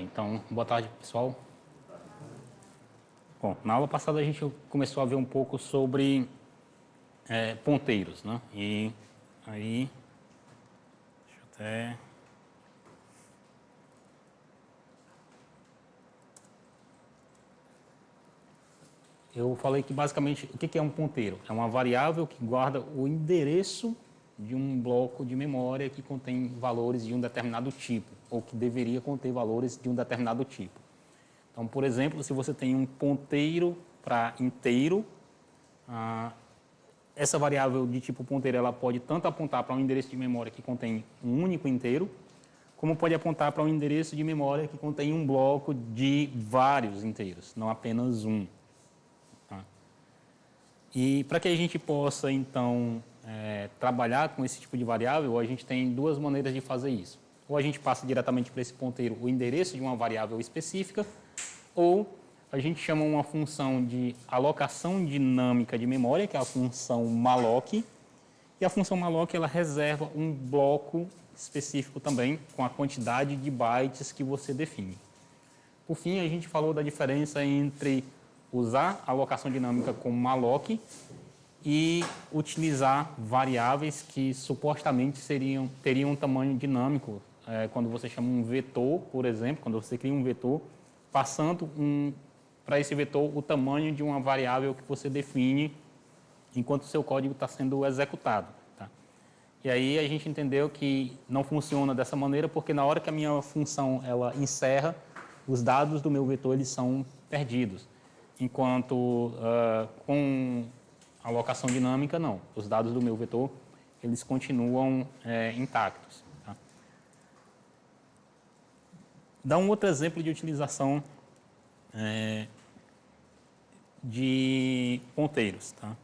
Então, boa tarde, pessoal. Bom, na aula passada a gente começou a ver um pouco sobre ponteiros, né? E aí, deixa eu até... Eu falei que basicamente o que é um ponteiro? É uma variável que guarda o endereço de um bloco de memória que contém valores de um determinado tipo, ou que deveria conter valores de um determinado tipo. Então, por exemplo, se você tem um ponteiro para inteiro, essa variável de tipo ponteiro ela pode tanto apontar para um endereço de memória que contém um único inteiro, como pode apontar para um endereço de memória que contém um bloco de vários inteiros, não apenas um. Tá? E para que a gente possa, então, trabalhar com esse tipo de variável, a gente tem duas maneiras de fazer isso. Ou a gente passa diretamente para esse ponteiro o endereço de uma variável específica, ou a gente chama uma função de alocação dinâmica de memória, que é a função malloc, e a função malloc ela reserva um bloco específico também com a quantidade de bytes que você define. Por fim, a gente falou da diferença entre usar a alocação dinâmica como malloc e utilizar variáveis que supostamente teriam um tamanho dinâmico. Quando você chama um vetor, por exemplo, quando você cria um vetor, passando para esse vetor o tamanho de uma variável que você define enquanto o seu código está sendo executado. Tá? E aí a gente entendeu que não funciona dessa maneira porque na hora que a minha função ela encerra, os dados do meu vetor eles são perdidos. Enquanto com a alocação dinâmica, não. Os dados do meu vetor eles continuam intactos. Tá? Dá um outro exemplo de utilização de ponteiros. Tá?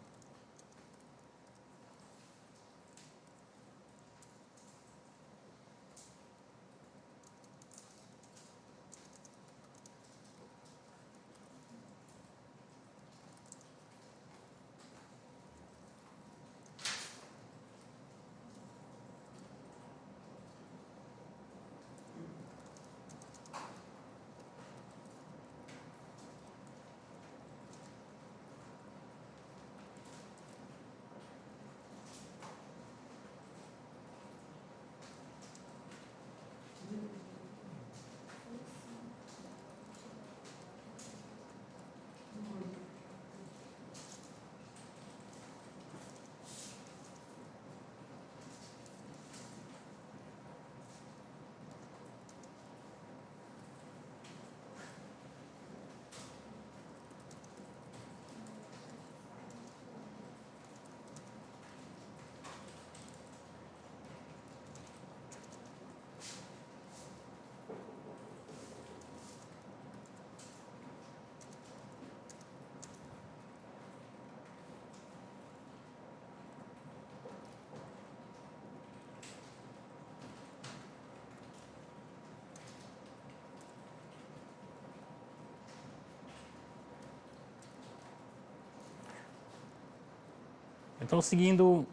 Então, seguindo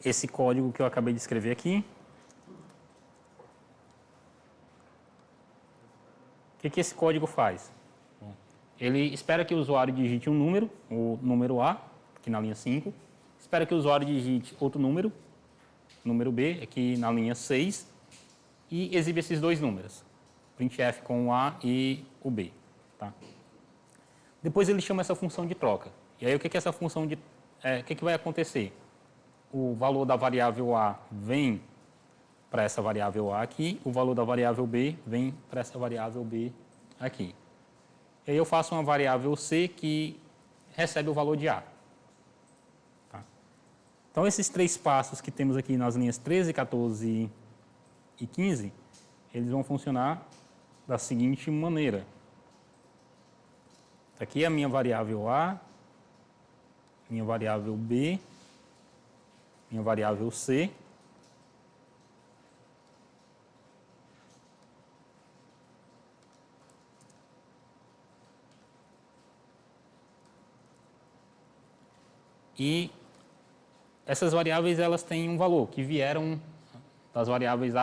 esse código que eu acabei de escrever aqui, o que esse código faz? Ele espera que o usuário digite um número, o número A, aqui na linha 5, espera que o usuário digite outro número, número B, aqui na linha 6, e exibe esses dois números, printf com o A e o B. Tá? Depois ele chama essa função de troca. E aí o que essa função de... o que vai acontecer? O valor da variável A vem para essa variável A aqui, o valor da variável B vem para essa variável B aqui. E aí eu faço uma variável C que recebe o valor de A. Tá? Então, esses três passos que temos aqui nas linhas 13, 14 e 15, eles vão funcionar da seguinte maneira. Aqui é a minha variável A, minha variável B, minha variável C. E essas variáveis elas têm um valor que vieram das variáveis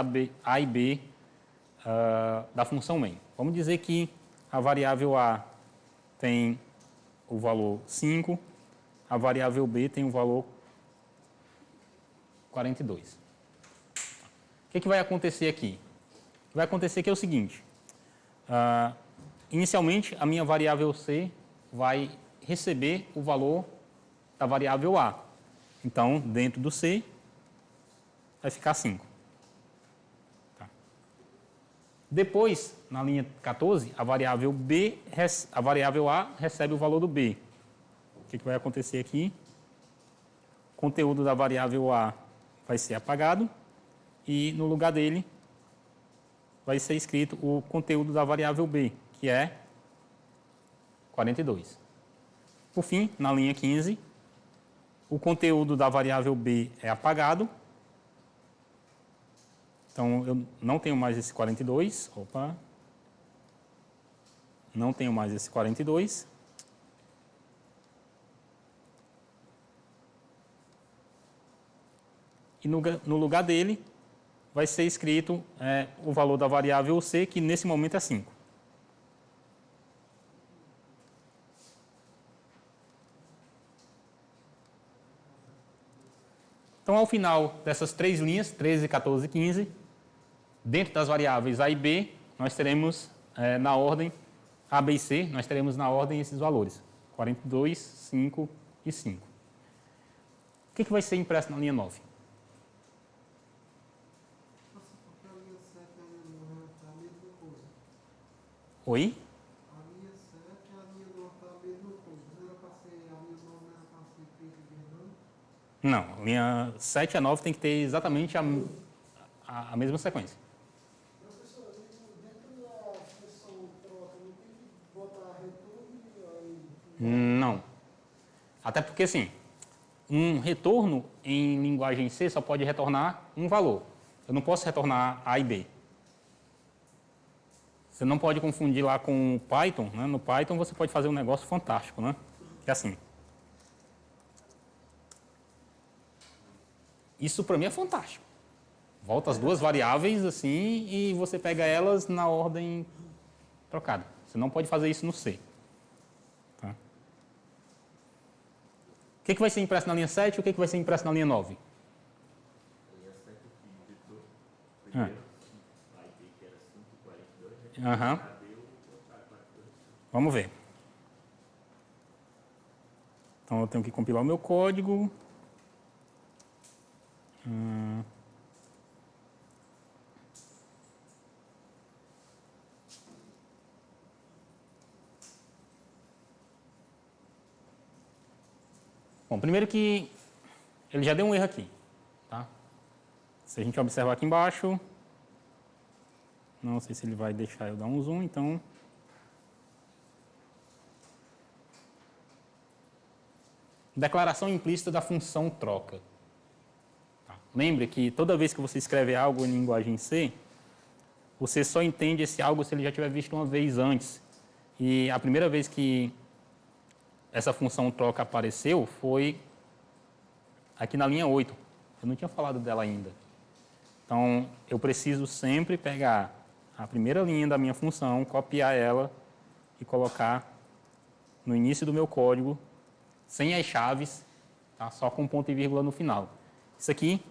A e B da função main. Vamos dizer que a variável A tem o valor 5, a variável B tem o valor 42. O que vai acontecer aqui? Vai acontecer que é o seguinte, inicialmente a minha variável C vai receber o valor da variável A. Então, dentro do C, vai ficar 5. Tá. Depois, na linha 14, a variável A recebe o valor do B. O que vai acontecer aqui? O conteúdo da variável A vai ser apagado e, no lugar dele, vai ser escrito o conteúdo da variável B, que é 42. Por fim, na linha 15, o conteúdo da variável B é apagado. Então, eu não tenho mais esse 42. Opa. Não tenho mais esse 42. E no lugar dele, vai ser escrito o valor da variável C, que nesse momento é 5. Então, ao final dessas três linhas, 13, 14 e 15, dentro das variáveis A e B, nós teremos na ordem A, B e C, nós teremos na ordem esses valores, 42, 5 e 5. O que vai ser impresso na linha 9? Oi? A linha 7 e a linha 9 está a mesma coisa. Não era para ser a linha 9, não era para ser preto e vermelho? Não, linha 7 a 9 tem que ter exatamente a mesma sequência. Professor, dentro da função troca, não tem que botar retorno aí? Não. Até porque, assim, um retorno em linguagem C só pode retornar um valor. Eu não posso retornar A e B. Você não pode confundir lá com o Python, né? No Python você pode fazer um negócio fantástico, né? Que é assim. Isso para mim é fantástico. Volta as duas variáveis assim e você pega elas na ordem trocada. Você não pode fazer isso no C. Tá? O que vai ser impresso na linha 7 e o que vai ser impresso na linha 9? Linha 7 que digitou primeiro, vai ter que era 5,42, né? Aham. Cadê o 42? Vamos ver. Então eu tenho que compilar o meu código. Bom, primeiro que ele já deu um erro aqui, tá? Se a gente observar aqui embaixo, não sei se ele vai deixar eu dar um zoom, então... Declaração implícita da função troca. Tá? Lembre que toda vez que você escreve algo em linguagem C, você só entende esse algo se ele já tiver visto uma vez antes. E a primeira vez que essa função troca apareceu foi aqui na linha 8. Eu não tinha falado dela ainda. Então, eu preciso sempre pegar a primeira linha da minha função, copiar ela e colocar no início do meu código, sem as chaves, tá? Só com ponto e vírgula no final. Isso aqui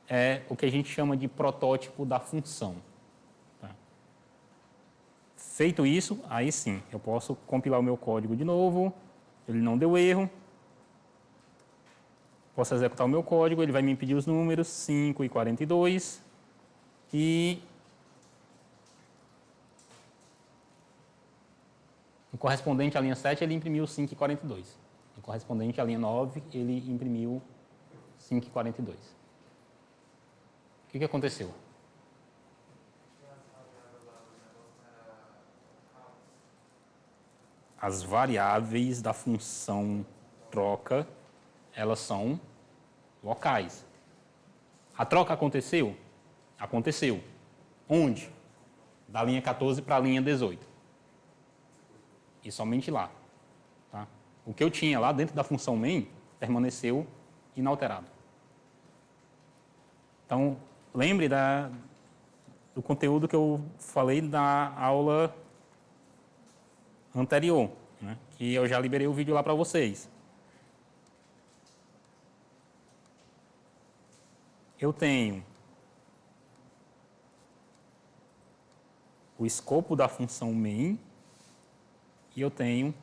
é o que a gente chama de protótipo da função. Tá? Feito isso, aí sim, eu posso compilar o meu código de novo. Ele não deu erro. Posso executar o meu código, ele vai me pedir os números 5 e 42. E no correspondente à linha 7, ele imprimiu 5 e 42. No correspondente à linha 9, ele imprimiu 5 e 42. O que aconteceu? As variáveis da função troca, elas são locais. A troca aconteceu? Aconteceu. Onde? Da linha 14 para a linha 18. E somente lá. Tá? O que eu tinha lá dentro da função main permaneceu inalterado. Então, lembre do conteúdo que eu falei na aula anterior, né? Que eu já liberei o vídeo lá para vocês. Eu tenho o escopo da função main e eu tenho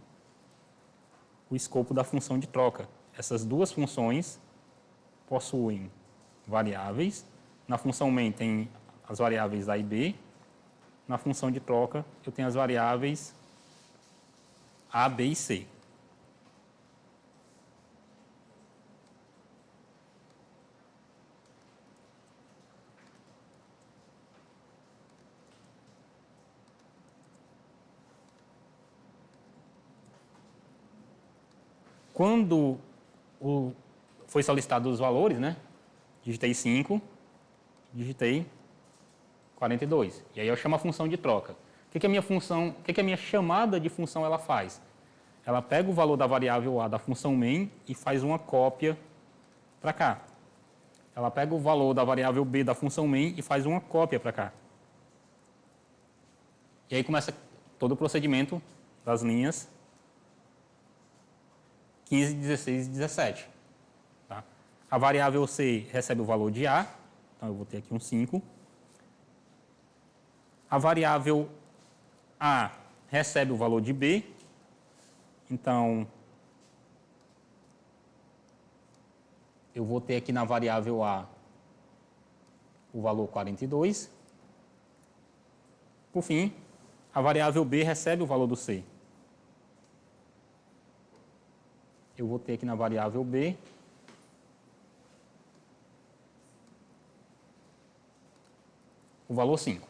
o escopo da função de troca. Essas duas funções possuem variáveis. Na função main tem as variáveis A e B. Na função de troca eu tenho as variáveis A, B e C. Quando foi solicitado os valores, né? Digitei 5, digitei 42. E aí eu chamo a função de troca. O que a minha função, o que a minha chamada de função ela faz? Ela pega o valor da variável A da função main e faz uma cópia para cá. Ela pega o valor da variável B da função main e faz uma cópia para cá. E aí começa todo o procedimento das linhas 15, 16 e 17. Tá? A variável C recebe o valor de A, então eu vou ter aqui um 5. A variável A recebe o valor de B, então eu vou ter aqui na variável A o valor 42. Por fim, a variável B recebe o valor do C. Eu vou ter aqui na variável B o valor 5.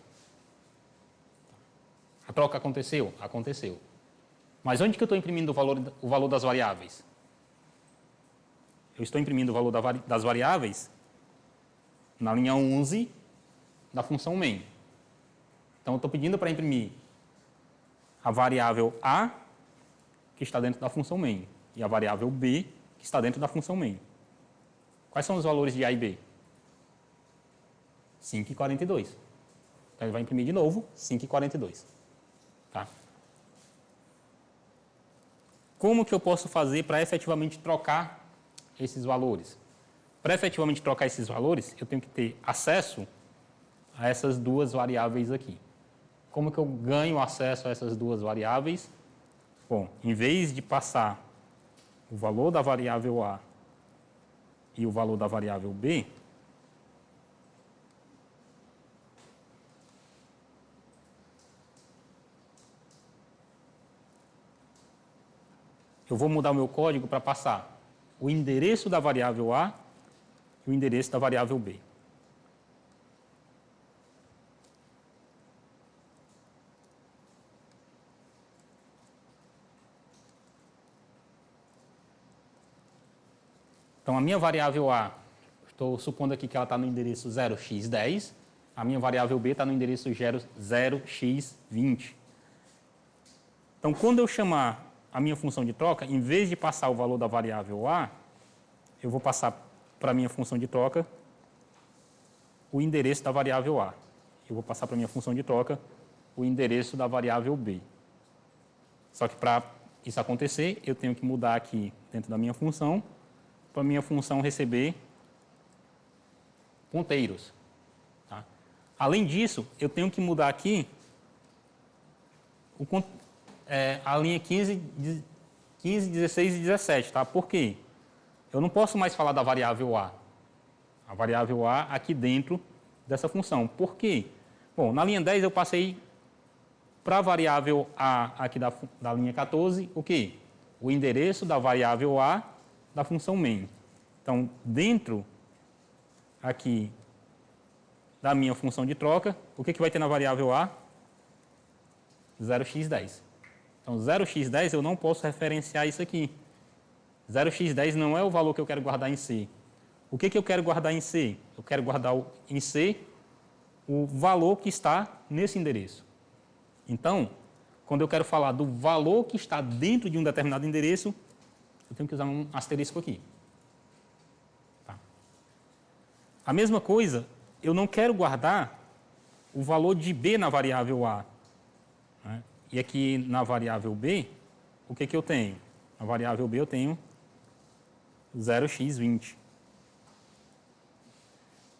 A troca aconteceu? Aconteceu. Mas onde que eu estou imprimindo o valor das variáveis? Eu estou imprimindo o valor das variáveis na linha 11 da função main. Então, eu estou pedindo para imprimir a variável A, que está dentro da função main, e a variável B, que está dentro da função main. Quais são os valores de A e B? 5 e 42. Então, ele vai imprimir de novo 5 e 42. Tá? Como que eu posso fazer para efetivamente trocar esses valores? Para efetivamente trocar esses valores, eu tenho que ter acesso a essas duas variáveis aqui. Como que eu ganho acesso a essas duas variáveis? Bom, em vez de passar o valor da variável A e o valor da variável B, eu vou mudar o meu código para passar o endereço da variável A e o endereço da variável B. Então, a minha variável A, estou supondo aqui que ela está no endereço 0x10, a minha variável B está no endereço 0x20. Então, quando eu chamar a minha função de troca, em vez de passar o valor da variável A, eu vou passar para a minha função de troca o endereço da variável A. Eu vou passar para a minha função de troca o endereço da variável B. Só que para isso acontecer, eu tenho que mudar aqui dentro da minha função, para a minha função receber ponteiros. Tá? Além disso, eu tenho que mudar aqui a linha 15, 16 e 17. Tá? Por quê? Eu não posso mais falar da variável A. A variável A aqui dentro dessa função. Por quê? Bom, na linha 10 eu passei para a variável A aqui da linha 14, o quê? O endereço da variável A da função main. Então, dentro aqui da minha função de troca, o que vai ter na variável A? 0x10. Então, 0x10 eu não posso referenciar isso aqui. 0x10 não é o valor que eu quero guardar em C. O que eu quero guardar em C? Eu quero guardar em C o valor que está nesse endereço. Então, quando eu quero falar do valor que está dentro de um determinado endereço, eu tenho que usar um asterisco aqui. Tá. A mesma coisa, eu não quero guardar o valor de B na variável A, né? E aqui na variável B, o que eu tenho? Na variável B eu tenho 0x20.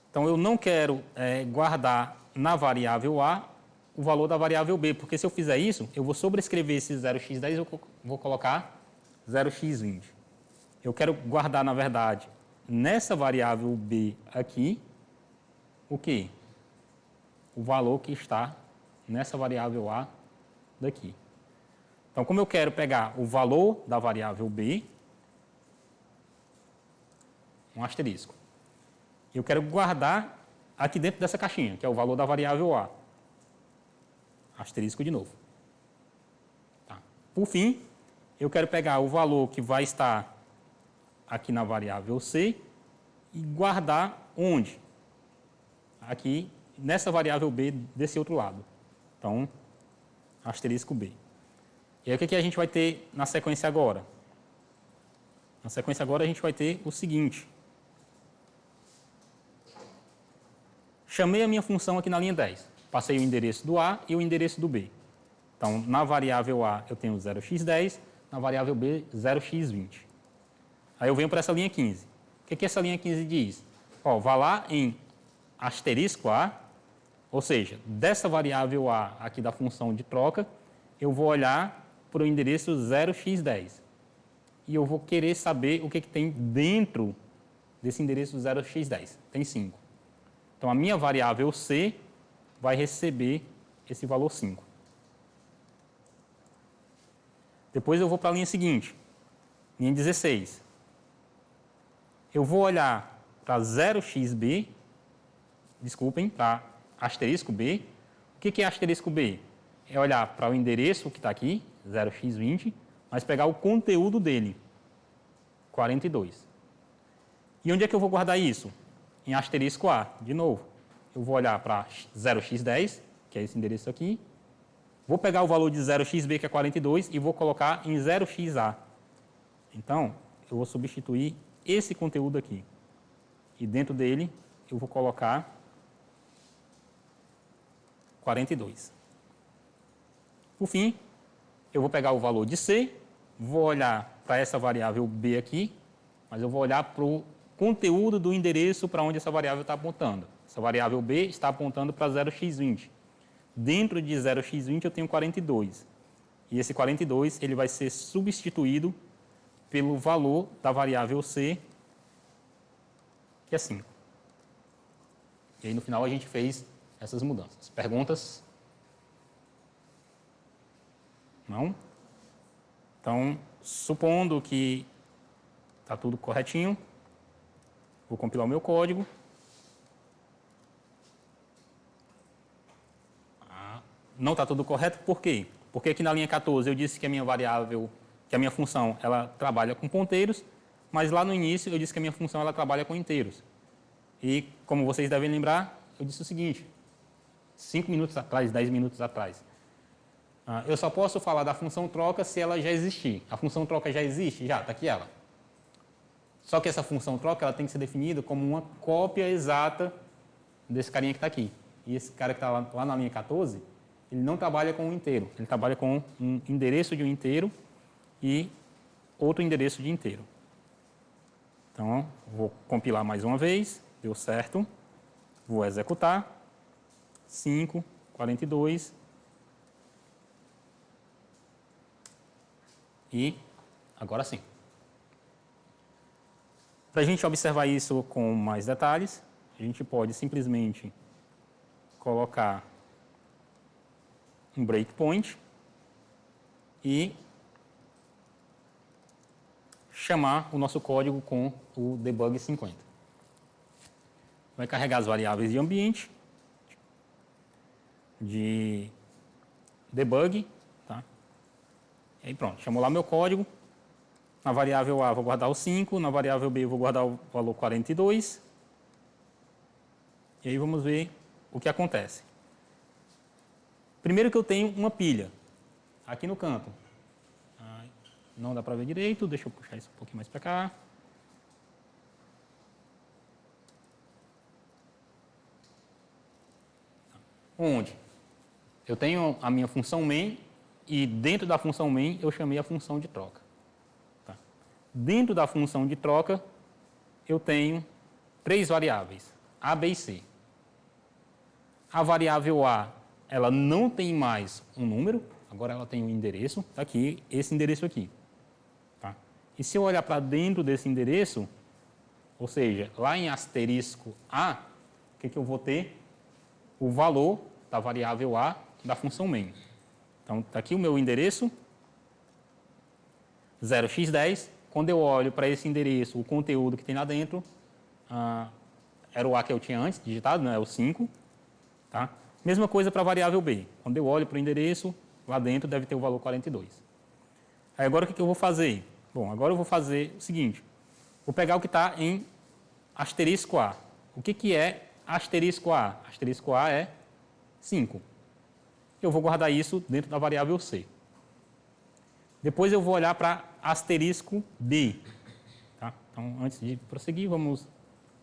Então, eu não quero guardar na variável A o valor da variável B, porque se eu fizer isso, eu vou sobrescrever esse 0x10 e eu vou colocar 0x20. Eu quero guardar, na verdade, nessa variável B aqui, o quê? O valor que está nessa variável A daqui. Então, como eu quero pegar o valor da variável B, um asterisco, eu quero guardar aqui dentro dessa caixinha, que é o valor da variável A. Asterisco de novo. Tá. Por fim, eu quero pegar o valor que vai estar aqui na variável C e guardar onde? Aqui, nessa variável B desse outro lado. Então, asterisco B. E aí, o que a gente vai ter na sequência agora? Na sequência agora, a gente vai ter o seguinte. Chamei a minha função aqui na linha 10. Passei o endereço do A e o endereço do B. Então, na variável A, eu tenho 0x10, na variável B, 0x20. Aí eu venho para essa linha 15. O que essa linha 15 diz? Ó, vá lá em asterisco A, ou seja, dessa variável A aqui da função de troca, eu vou olhar para o endereço 0x10. E eu vou querer saber o que tem dentro desse endereço 0x10. Tem 5. Então, a minha variável C vai receber esse valor 5. Depois eu vou para a linha seguinte, linha 16. Eu vou olhar para 0xB, desculpem, para asterisco B. O que é asterisco B? É olhar para o endereço que está aqui, 0x20, mas pegar o conteúdo dele, 42. E onde é que eu vou guardar isso? Em asterisco A, de novo. Eu vou olhar para 0x10, que é esse endereço aqui. Vou pegar o valor de 0xB, que é 42, e vou colocar em 0xa. Então, eu vou substituir esse conteúdo aqui. E dentro dele, eu vou colocar 42. Por fim, eu vou pegar o valor de C, vou olhar para essa variável B aqui, mas eu vou olhar para o conteúdo do endereço para onde essa variável está apontando. Essa variável B está apontando para 0x20. Dentro de 0x20 eu tenho 42. E esse 42 ele vai ser substituído pelo valor da variável C, que é 5. E aí no final a gente fez essas mudanças. Perguntas? Não? Então, supondo que está tudo corretinho, vou compilar o meu código. Não está tudo correto, por quê? Porque aqui na linha 14 eu disse que a minha variável, que a minha função, ela trabalha com ponteiros, mas lá no início eu disse que a minha função ela trabalha com inteiros. E, como vocês devem lembrar, eu disse o seguinte, 5 minutos atrás, 10 minutos atrás. Eu só posso falar da função troca se ela já existir. A função troca já existe? Já, está aqui ela. Só que essa função troca ela tem que ser definida como uma cópia exata desse carinha que está aqui. E esse cara que está lá na linha 14, ele não trabalha com um inteiro. Ele trabalha com um endereço de um inteiro e outro endereço de inteiro. Então, vou compilar mais uma vez. Deu certo. Vou executar. 5, 42. E agora sim. Para a gente observar isso com mais detalhes, a gente pode simplesmente colocar um breakpoint e chamar o nosso código com o debug 50. Vai carregar as variáveis de ambiente, de debug, tá? E aí pronto, chamou lá meu código. Na variável A vou guardar o 5, na variável B vou guardar o valor 42. E aí vamos ver o que acontece. Primeiro que eu tenho uma pilha aqui no canto. Não dá para ver direito, deixa eu puxar isso um pouquinho mais para cá. onde eu tenho a minha função main e dentro da função main eu chamei a função de troca. Tá? Dentro da função de troca eu tenho 3 variáveis, A, B e C. A variável A, ela não tem mais um número, agora ela tem um endereço, está aqui, esse endereço aqui. Tá? E se eu olhar para dentro desse endereço, ou seja, lá em asterisco A, o que eu vou ter? O valor da variável A da função main. Então, está aqui o meu endereço, 0x10. Quando eu olho para esse endereço, o conteúdo que tem lá dentro, era o A que eu tinha antes digitado, né? É o 5. Tá? Mesma coisa para a variável B. Quando eu olho para o endereço, lá dentro deve ter o valor 42. Aí agora o que eu vou fazer? Bom, agora eu vou fazer o seguinte. Vou pegar o que está em asterisco A. O que é asterisco A? Asterisco A é 5. Eu vou guardar isso dentro da variável C. Depois eu vou olhar para asterisco B. Tá? Então, antes de prosseguir, vamos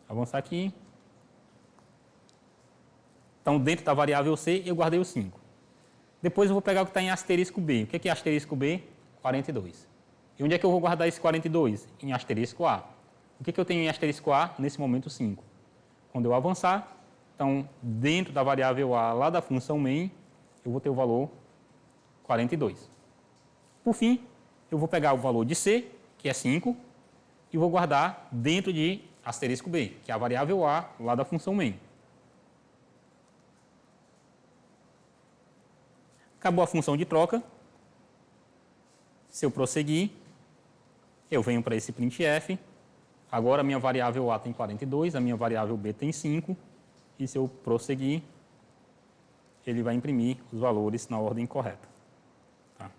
avançar aqui. Então, dentro da variável C, eu guardei o 5. Depois eu vou pegar o que está em asterisco B. O que é asterisco B? 42. E onde é que eu vou guardar esse 42? Em asterisco A. O que eu tenho em asterisco A? Nesse momento, 5. Quando eu avançar, então, dentro da variável A, lá da função main, eu vou ter o valor 42. Por fim, eu vou pegar o valor de C, que é 5, e vou guardar dentro de asterisco B, que é a variável A, lá da função main. Acabou a função de troca. Se eu prosseguir, eu venho para esse printf. Agora a minha variável A tem 42, a minha variável B tem 5. E se eu prosseguir, ele vai imprimir os valores na ordem correta. Tá?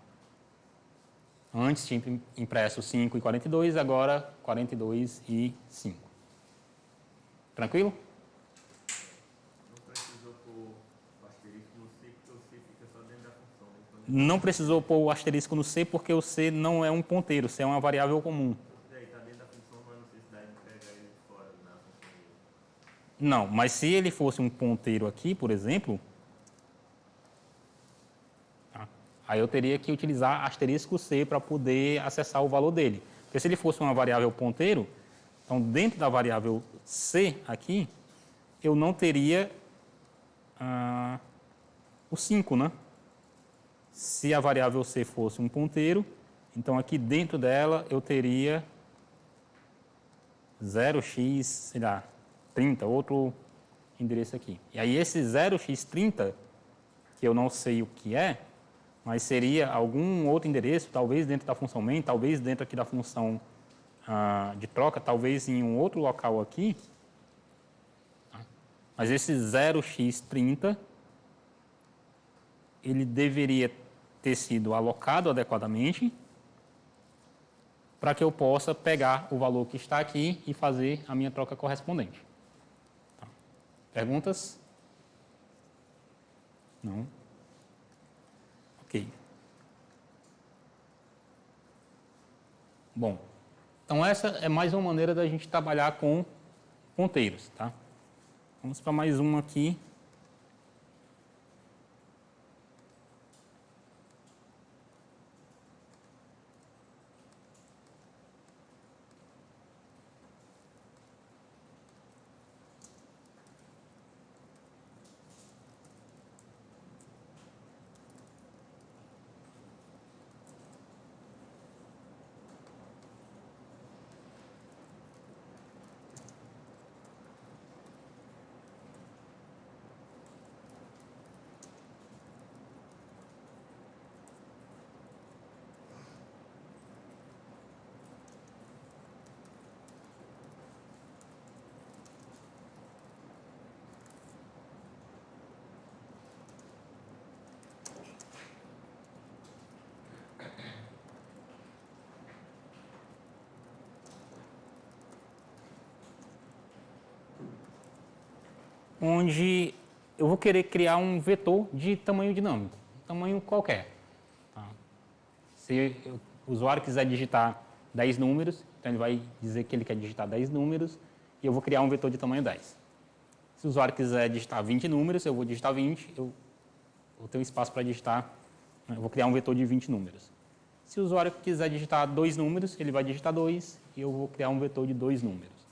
Antes tinha impresso 5 e 42, agora 42 e 5. Tranquilo? Não precisou pôr o asterisco no C, porque o C fica só dentro da função. Né? Não precisou pôr o asterisco no C, porque o C não é um ponteiro, C é uma variável comum. Daí está dentro da função, não há necessidade de pegar ele fora na função dele. Não, mas se ele fosse um ponteiro aqui, por exemplo, tá? Aí eu teria que utilizar asterisco C para poder acessar o valor dele. Porque se ele fosse uma variável ponteiro, então dentro da variável C aqui, eu não teria o 5, né? Se a variável C fosse um ponteiro, então aqui dentro dela eu teria 0x, sei lá, 30, outro endereço aqui. E aí esse 0x30, que eu não sei o que é, mas seria algum outro endereço, talvez dentro da função main, talvez dentro aqui da função de troca, talvez em um outro local aqui. Mas esse 0x30, ele deveria ter sido alocado adequadamente para que eu possa pegar o valor que está aqui e fazer a minha troca correspondente. Tá. Perguntas? Não? Ok. Bom, então essa é mais uma maneira da gente trabalhar com ponteiros, tá? Vamos para mais uma aqui. Onde eu vou querer criar um vetor de tamanho dinâmico, tamanho qualquer. Tá? Se o usuário quiser digitar 10 números, então ele vai dizer que ele quer digitar 10 números e eu vou criar um vetor de tamanho 10. Se o usuário quiser digitar 20 números, eu vou digitar 20, eu vou ter um espaço para digitar, né, eu vou criar um vetor de 20 números. Se o usuário quiser digitar 2 números, ele vai digitar 2 e eu vou criar um vetor de 2 números.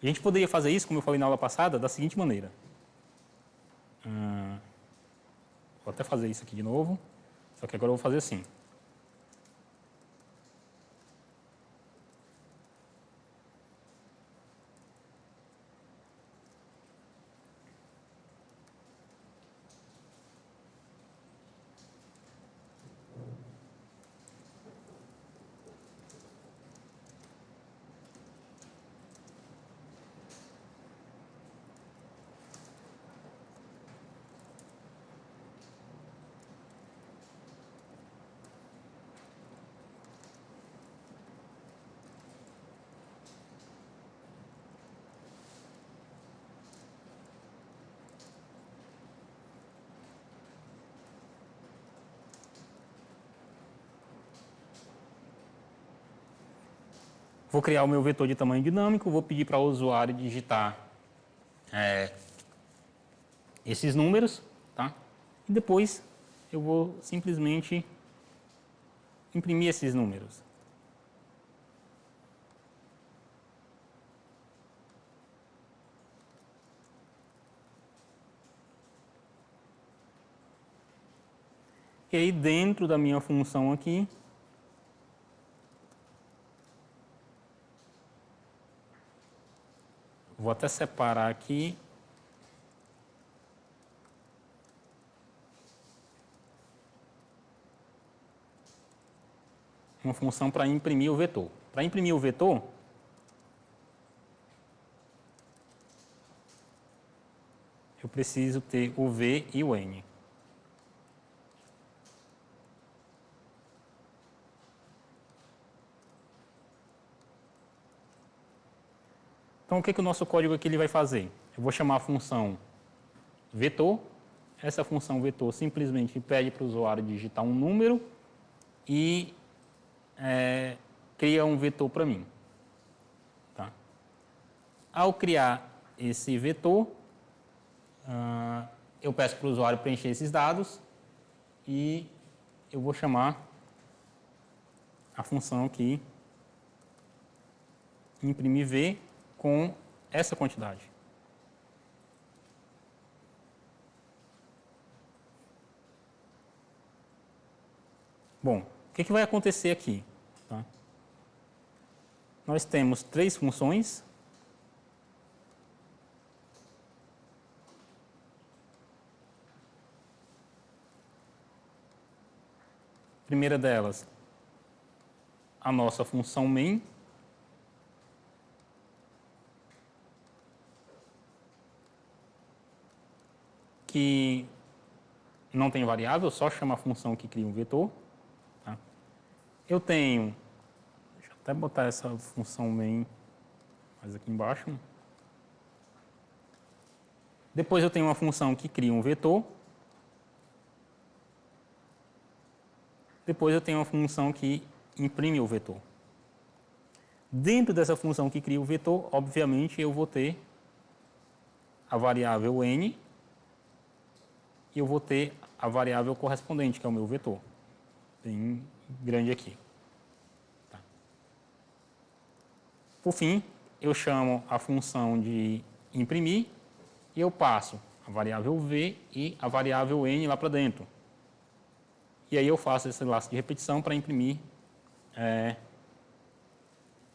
A gente poderia fazer isso, como eu falei na aula passada, da seguinte maneira. Vou até fazer isso aqui de novo, só que agora eu vou fazer assim. Vou criar o meu vetor de tamanho dinâmico, vou pedir para o usuário digitar esses números, tá? E depois eu vou simplesmente imprimir esses números. E aí dentro da minha função aqui, vou até separar aqui. Uma função para imprimir o vetor. Para imprimir o vetor, eu preciso ter o V e o N. Então, o que o nosso código aqui ele vai fazer? Eu vou chamar a função vetor. Essa função vetor simplesmente pede para o usuário digitar um número e cria um vetor para mim. Tá? Ao criar esse vetor, eu peço para o usuário preencher esses dados e eu vou chamar a função aqui imprimir V com essa quantidade. Bom, o que vai acontecer aqui? Tá? Nós temos 3 funções. A primeira delas, a nossa função main. Que não tem variável, só chama a função que cria um vetor. Tá? Eu tenho, deixa eu até botar essa função main mais aqui embaixo. Depois eu tenho uma função que cria um vetor. Depois eu tenho uma função que imprime o vetor. Dentro dessa função que cria o vetor, obviamente eu vou ter a variável n e eu vou ter a variável correspondente, que é o meu vetor. Bem grande aqui. Tá. Por fim, eu chamo a função de imprimir e eu passo a variável v e a variável n lá para dentro. E aí eu faço esse laço de repetição para imprimir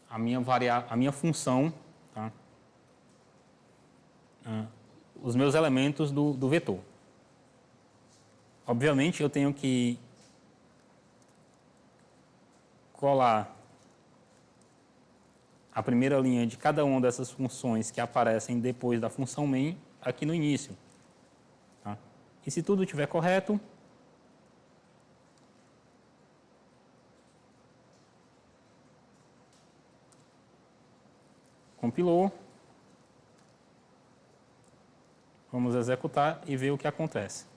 a minha função, tá? Os meus elementos do vetor. Obviamente, eu tenho que colar a primeira linha de cada uma dessas funções que aparecem depois da função main aqui no início. Tá? E se tudo estiver correto, compilou, vamos executar e ver o que acontece.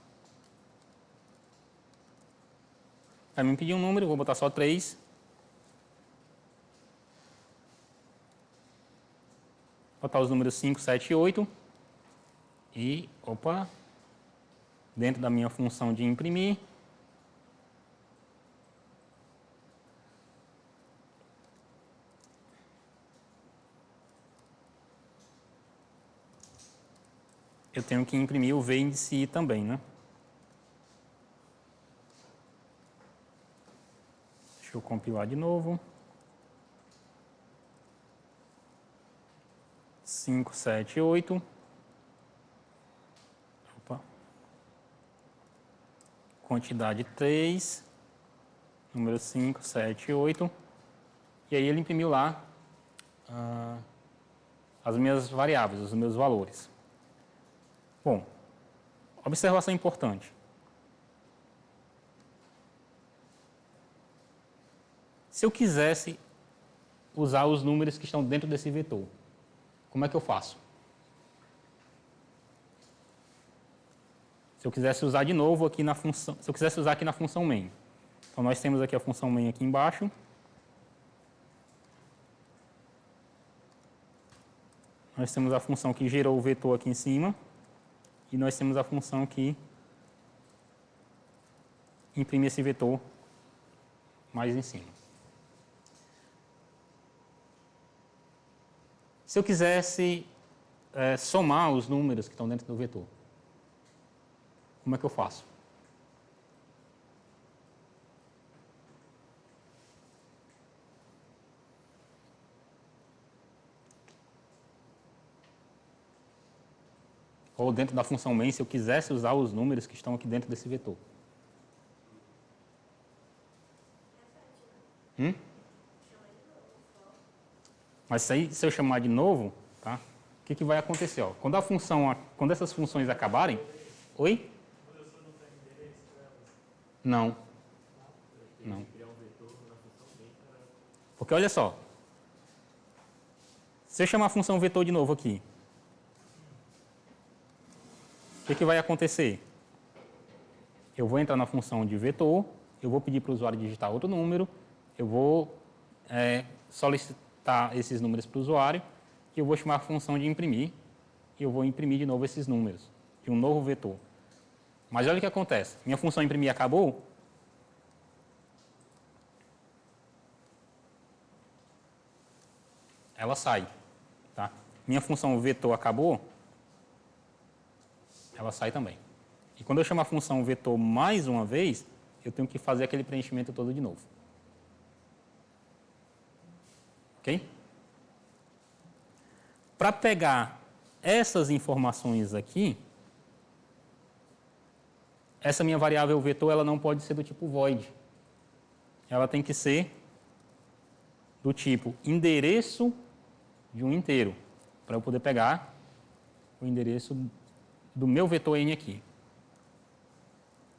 Vai me pedir um número, vou botar só 3. Botar os números 5, 7 e 8. E, opa, dentro da minha função de imprimir, eu tenho que imprimir o V índice I também, né? Deixa eu compilar de novo. 5, 7, 8. Opa. Quantidade 3. Número 5, 7, 8. E aí ele imprimiu lá as minhas variáveis, os meus valores. Bom, observação importante. Se eu quisesse usar os números que estão dentro desse vetor, como é que eu faço? Se eu quisesse usar de novo aqui na função, se eu quisesse usar aqui na função main. Então nós temos aqui a função main aqui embaixo. Nós temos a função que gerou o vetor aqui em cima. E nós temos a função que imprime esse vetor mais em cima. Se eu quisesse somar os números que estão dentro do vetor, como é que eu faço? Ou dentro da função main, se eu quisesse usar os números que estão aqui dentro desse vetor. Mas se eu chamar de novo, tá? O que vai acontecer? Ó? Quando essas funções acabarem... Oi? Não. Não. Porque olha só. Se eu chamar a função vetor de novo aqui, o que vai acontecer? Eu vou entrar na função de vetor, eu vou pedir para o usuário digitar outro número, eu vou solicitar esses números para o usuário, e eu vou chamar a função de imprimir, e eu vou imprimir de novo esses números, de um novo vetor. Mas olha o que acontece. Minha função imprimir acabou. Ela sai. Tá? Minha função vetor acabou. Ela sai também. E quando eu chamo a função vetor mais uma vez, eu tenho que fazer aquele preenchimento todo de novo. Ok? Para pegar essas informações aqui, essa minha variável vetor ela não pode ser do tipo void. Ela tem que ser do tipo endereço de um inteiro, para eu poder pegar o endereço do meu vetor n aqui.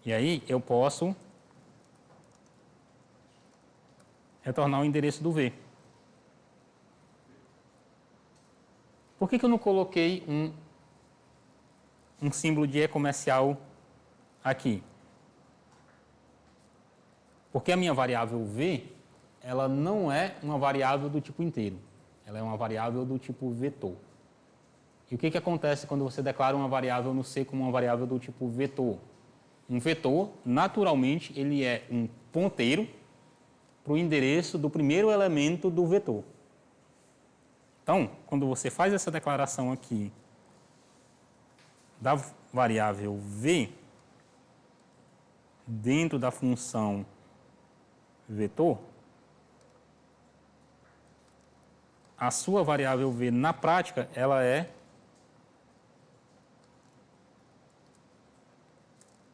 E aí eu posso retornar o endereço do v. Por que eu não coloquei um símbolo de e-comercial aqui? Porque a minha variável v, ela não é uma variável do tipo inteiro. Ela é uma variável do tipo vetor. E o que acontece quando você declara uma variável no C como uma variável do tipo vetor? Um vetor, naturalmente, ele é um ponteiro para o endereço do primeiro elemento do vetor. Então, quando você faz essa declaração aqui da variável v dentro da função vetor, a sua variável v, na prática, ela é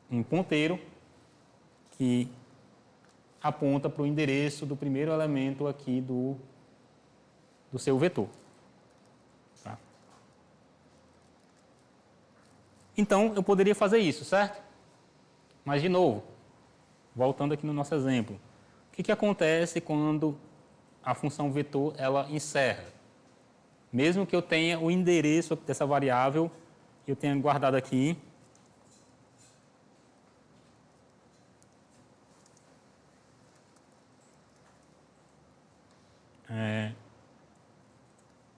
um ponteiro que aponta para o endereço do primeiro elemento aqui do seu vetor. Tá? Então, eu poderia fazer isso, certo? Mas, de novo, voltando aqui no nosso exemplo, o que acontece quando a função vetor ela encerra? Mesmo que eu tenha o endereço dessa variável, eu tenha guardado aqui,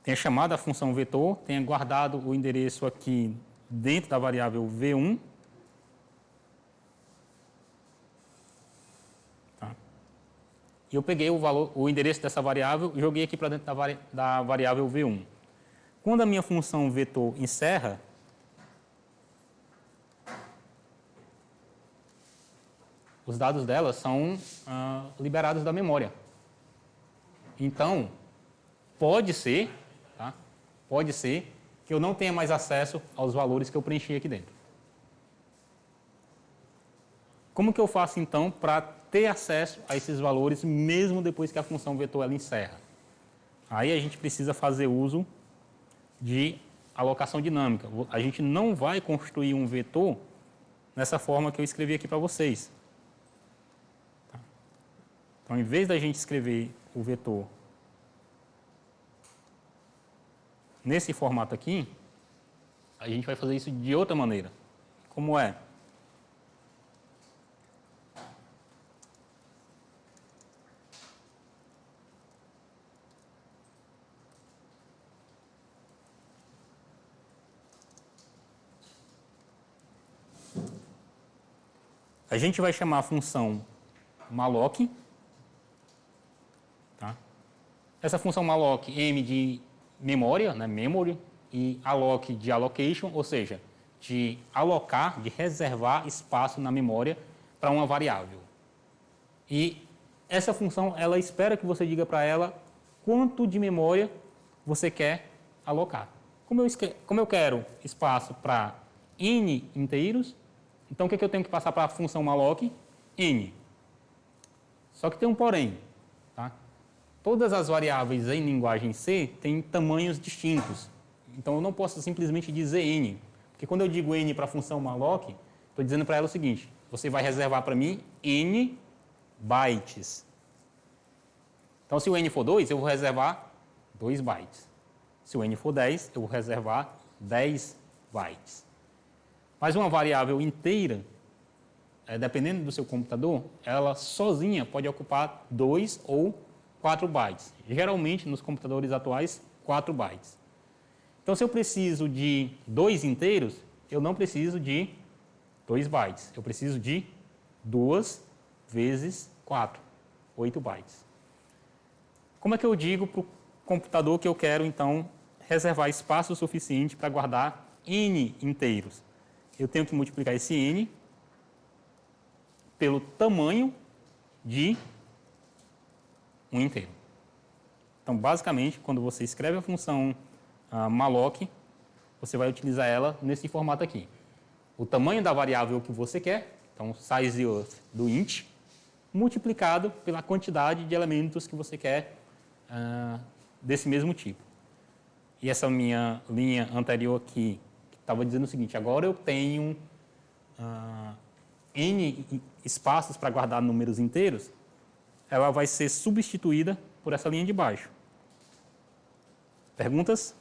tenha chamado a função vetor, tenha guardado o endereço aqui dentro da variável v1. Tá? E eu peguei o endereço dessa variável e joguei aqui para dentro da variável v1. Quando a minha função vetor encerra, os dados dela são liberados da memória. Então, pode ser, tá? Pode ser que eu não tenha mais acesso aos valores que eu preenchi aqui dentro. Como que eu faço, então, para ter acesso a esses valores, mesmo depois que a função vetor ela encerra? Aí a gente precisa fazer uso de alocação dinâmica. A gente não vai construir um vetor nessa forma que eu escrevi aqui para vocês. Tá? Então, em vez da gente escrever o vetor nesse formato aqui, a gente vai fazer isso de outra maneira. Como é? A gente vai chamar a função malloc. Tá? Essa função malloc, M de memória, né, memory, e alloc de allocation, ou seja, de alocar, de reservar espaço na memória para uma variável. E essa função, ela espera que você diga para ela quanto de memória você quer alocar. Como eu quero espaço para n inteiros, então o que eu tenho que passar para a função malloc? N. Só que tem um porém. Tá? Todas as variáveis em linguagem C têm tamanhos distintos. Então eu não posso simplesmente dizer n. Porque quando eu digo n para a função malloc, estou dizendo para ela o seguinte: você vai reservar para mim n bytes. Então se o n for 2, eu vou reservar 2 bytes. Se o n for 10, eu vou reservar 10 bytes. Mas uma variável inteira, dependendo do seu computador, ela sozinha pode ocupar 2 ou 4 bytes. Geralmente, nos computadores atuais, 4 bytes. Então, se eu preciso de 2 inteiros, eu não preciso de 2 bytes. Eu preciso de 2 vezes 4, 8 bytes. Como é que eu digo para o computador que eu quero, então, reservar espaço suficiente para guardar n inteiros? Eu tenho que multiplicar esse n pelo tamanho de um inteiro. Então, basicamente, quando você escreve a função malloc, você vai utilizar ela nesse formato aqui. O tamanho da variável que você quer, então sizeOf do int, multiplicado pela quantidade de elementos que você quer desse mesmo tipo. E essa minha linha anterior aqui, estava dizendo o seguinte: agora eu tenho n espaços para guardar números inteiros, ela vai ser substituída por essa linha de baixo. Perguntas?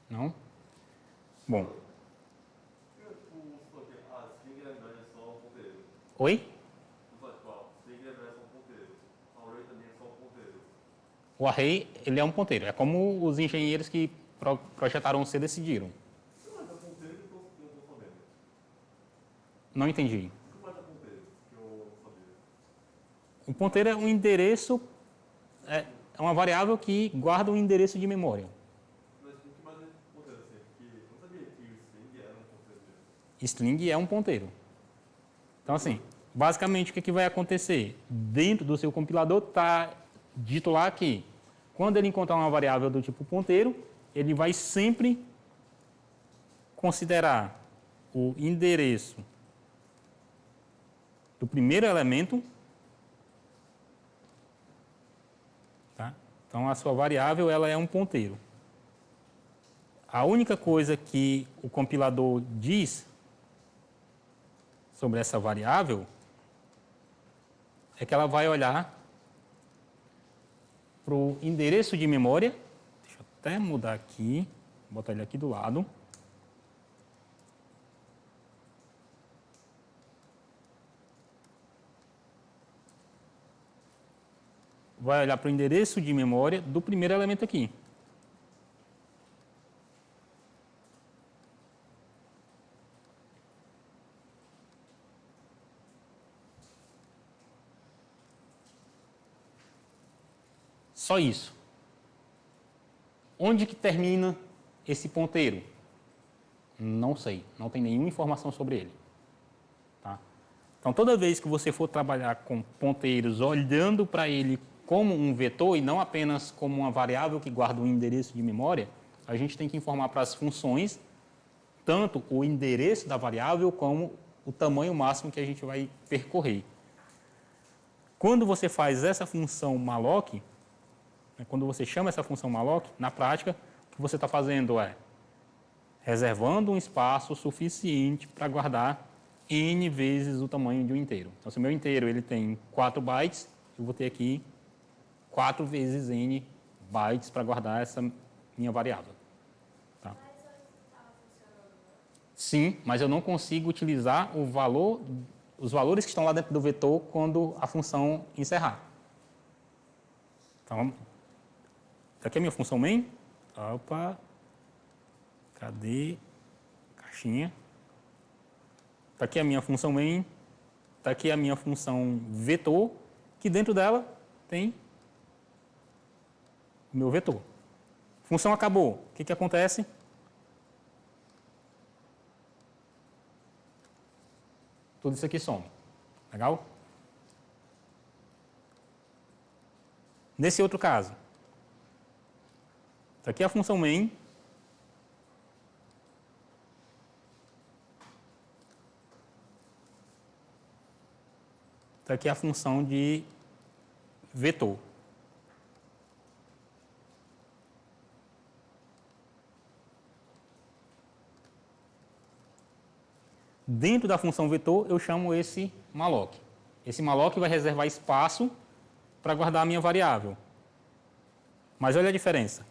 Não? Bom. Oi? O array, ele é um ponteiro. É como os engenheiros que projetaram o C decidiram. Não entendi. Um ponteiro é um endereço, é uma variável que guarda um endereço de memória. Mas o que mais é ponteiro assim? Porque eu não sabia que o string era um ponteiro mesmo. String é um ponteiro. Então, assim, basicamente o que vai acontecer? Dentro do seu compilador está dito lá que quando ele encontrar uma variável do tipo ponteiro, ele vai sempre considerar o endereço do primeiro elemento. Tá? Então, a sua variável ela é um ponteiro. A única coisa que o compilador diz sobre essa variável é que ela vai olhar para o endereço de memória. Deixa eu até mudar aqui, botar ele aqui do lado. Vai olhar para o endereço de memória do primeiro elemento aqui. Só isso. Onde que termina esse ponteiro? Não sei, não tem nenhuma informação sobre ele. Tá? Então, toda vez que você for trabalhar com ponteiros olhando para ele como um vetor e não apenas como uma variável que guarda um endereço de memória, a gente tem que informar para as funções tanto o endereço da variável como o tamanho máximo que a gente vai percorrer. Quando você faz essa função malloc, quando você chama essa função malloc, na prática, o que você está fazendo é reservando um espaço suficiente para guardar n vezes o tamanho de um inteiro. Então, se o meu inteiro ele tem 4 bytes, eu vou ter aqui 4 vezes n bytes para guardar essa minha variável. Tá? Mas antes estava funcionando, né? Sim, mas eu não consigo utilizar os valores que estão lá dentro do vetor quando a função encerrar. Então, aqui é a minha função main. Opa, cadê? Caixinha. Está aqui a minha função main. Está aqui a minha função vetor, que dentro dela tem o meu vetor. Função acabou. O que acontece? Tudo isso aqui some. Legal? Nesse outro caso, isso aqui é a função main. Isso aqui é a função de vetor. Dentro da função vetor, eu chamo esse malloc. Esse malloc vai reservar espaço para guardar a minha variável. Mas olha a diferença.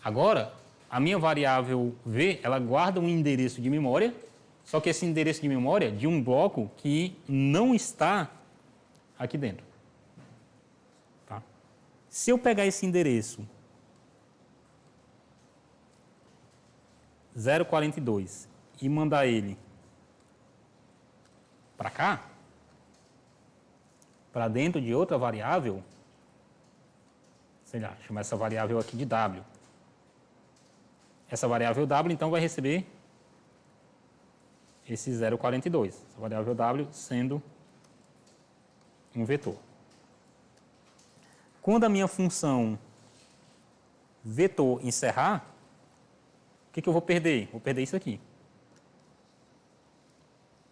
Agora, a minha variável v, ela guarda um endereço de memória, só que esse endereço de memória de um bloco que não está aqui dentro. Tá? Se eu pegar esse endereço 042 e mandar ele para cá, para dentro de outra variável, sei lá, chamar essa variável aqui de w. Essa variável w, então, vai receber esse 042. Essa variável w sendo um vetor. Quando a minha função vetor encerrar, o que eu vou perder? Vou perder isso aqui.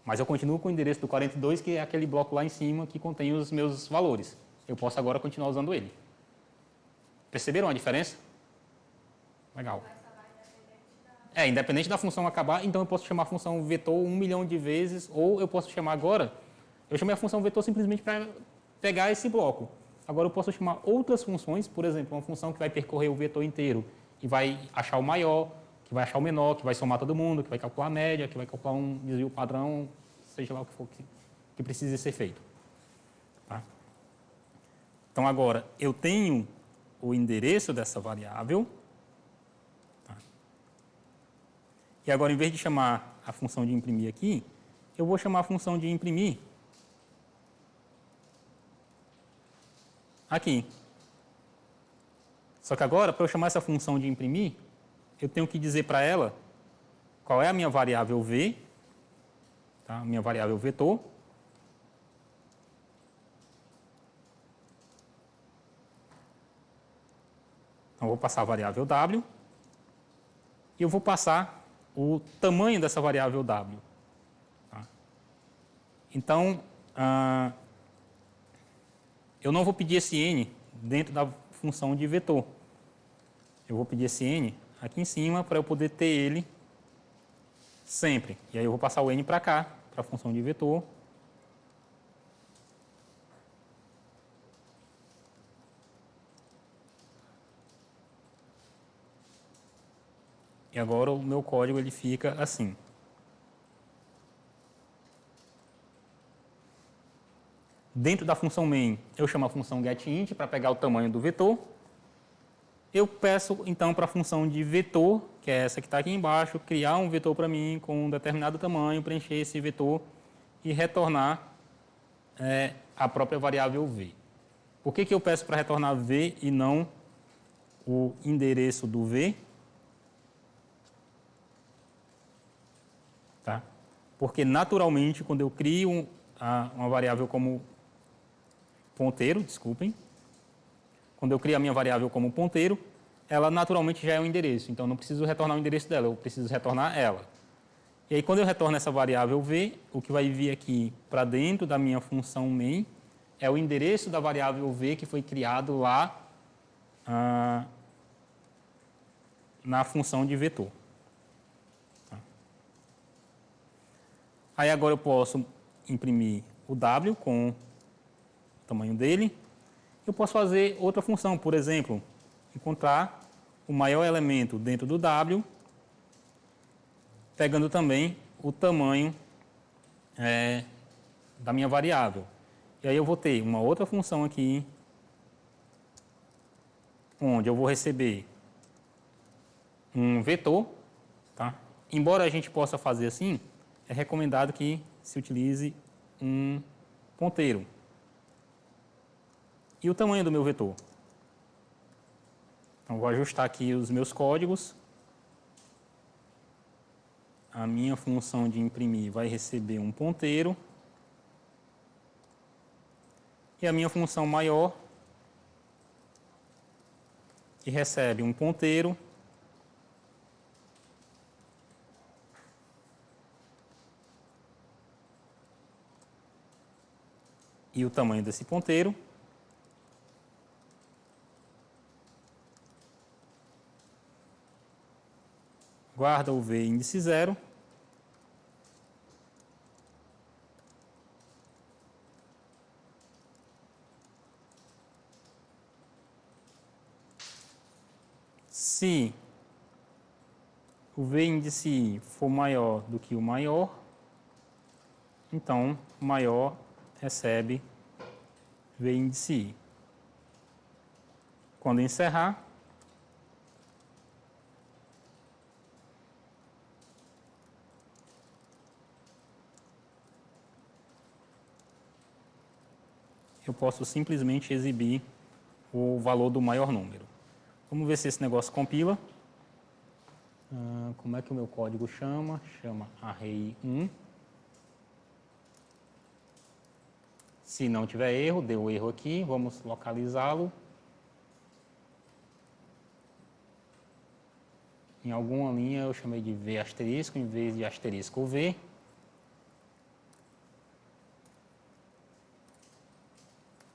Mas eu continuo com o endereço do 42, que é aquele bloco lá em cima que contém os meus valores. Eu posso agora continuar usando ele. Perceberam a diferença? Legal. Independente da função acabar, então eu posso chamar a função vetor 1 milhão de vezes, ou eu posso chamar agora, eu chamei a função vetor simplesmente para pegar esse bloco. Agora eu posso chamar outras funções, por exemplo, uma função que vai percorrer o vetor inteiro e vai achar o maior, que vai achar o menor, que vai somar todo mundo, que vai calcular a média, que vai calcular um desvio padrão, seja lá o que for que precise ser feito. Tá? Então agora eu tenho o endereço dessa variável. E agora, em vez de chamar a função de imprimir aqui, eu vou chamar a função de imprimir aqui. Só que agora, para eu chamar essa função de imprimir, eu tenho que dizer para ela qual é a minha variável v, tá? Minha variável vetor. Então, eu vou passar a variável w e eu vou passar o tamanho dessa variável w. Tá? Então, eu não vou pedir esse n dentro da função de vetor. Eu vou pedir esse n aqui em cima para eu poder ter ele sempre. E aí eu vou passar o n para cá, para a função de vetor. E agora o meu código ele fica assim. Dentro da função main, eu chamo a função getInt para pegar o tamanho do vetor. Eu peço, então, para a função de vetor, que é essa que está aqui embaixo, criar um vetor para mim com um determinado tamanho, preencher esse vetor e retornar a própria variável v. Por que eu peço para retornar v e não o endereço do v? Tá? Porque, naturalmente, quando eu crio uma variável como ponteiro, desculpem, quando eu crio a minha variável como ponteiro, ela naturalmente já é um endereço. Então, eu não preciso retornar o endereço dela, eu preciso retornar ela. E aí, quando eu retorno essa variável v, o que vai vir aqui para dentro da minha função main é o endereço da variável v que foi criado lá na função de vetor. Tá? Aí, agora eu posso imprimir o w com o tamanho dele. Eu posso fazer outra função, por exemplo, encontrar o maior elemento dentro do w, pegando também o tamanho da minha variável. E aí eu vou ter uma outra função aqui, onde eu vou receber um vetor. Tá? Embora a gente possa fazer assim, é recomendado que se utilize um ponteiro. E o tamanho do meu vetor? Então, vou ajustar aqui os meus códigos. A minha função de imprimir vai receber um ponteiro. E a minha função maior, que recebe um ponteiro. E o tamanho desse ponteiro. Guarda o v índice 0. Se o v índice i for maior do que o maior, então o maior recebe v índice i. Quando encerrar, eu posso simplesmente exibir o valor do maior número. Vamos ver se esse negócio compila. Como é que o meu código chama? Chama array1. Se não tiver erro, deu erro aqui, vamos localizá-lo. Em alguma linha eu chamei de v asterisco em vez de asterisco v.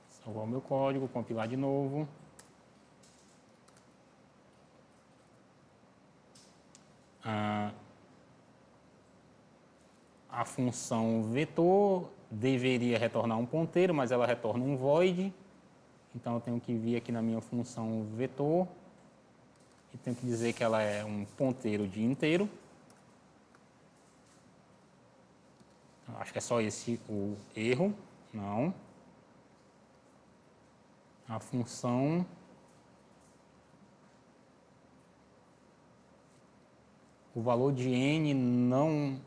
Salvar o meu código, compilar de novo. A função vetor deveria retornar um ponteiro, mas ela retorna um void. Então, eu tenho que vir aqui na minha função vetor e tenho que dizer que ela é um ponteiro de inteiro. Acho que é só esse o erro. Não. A função o valor de n não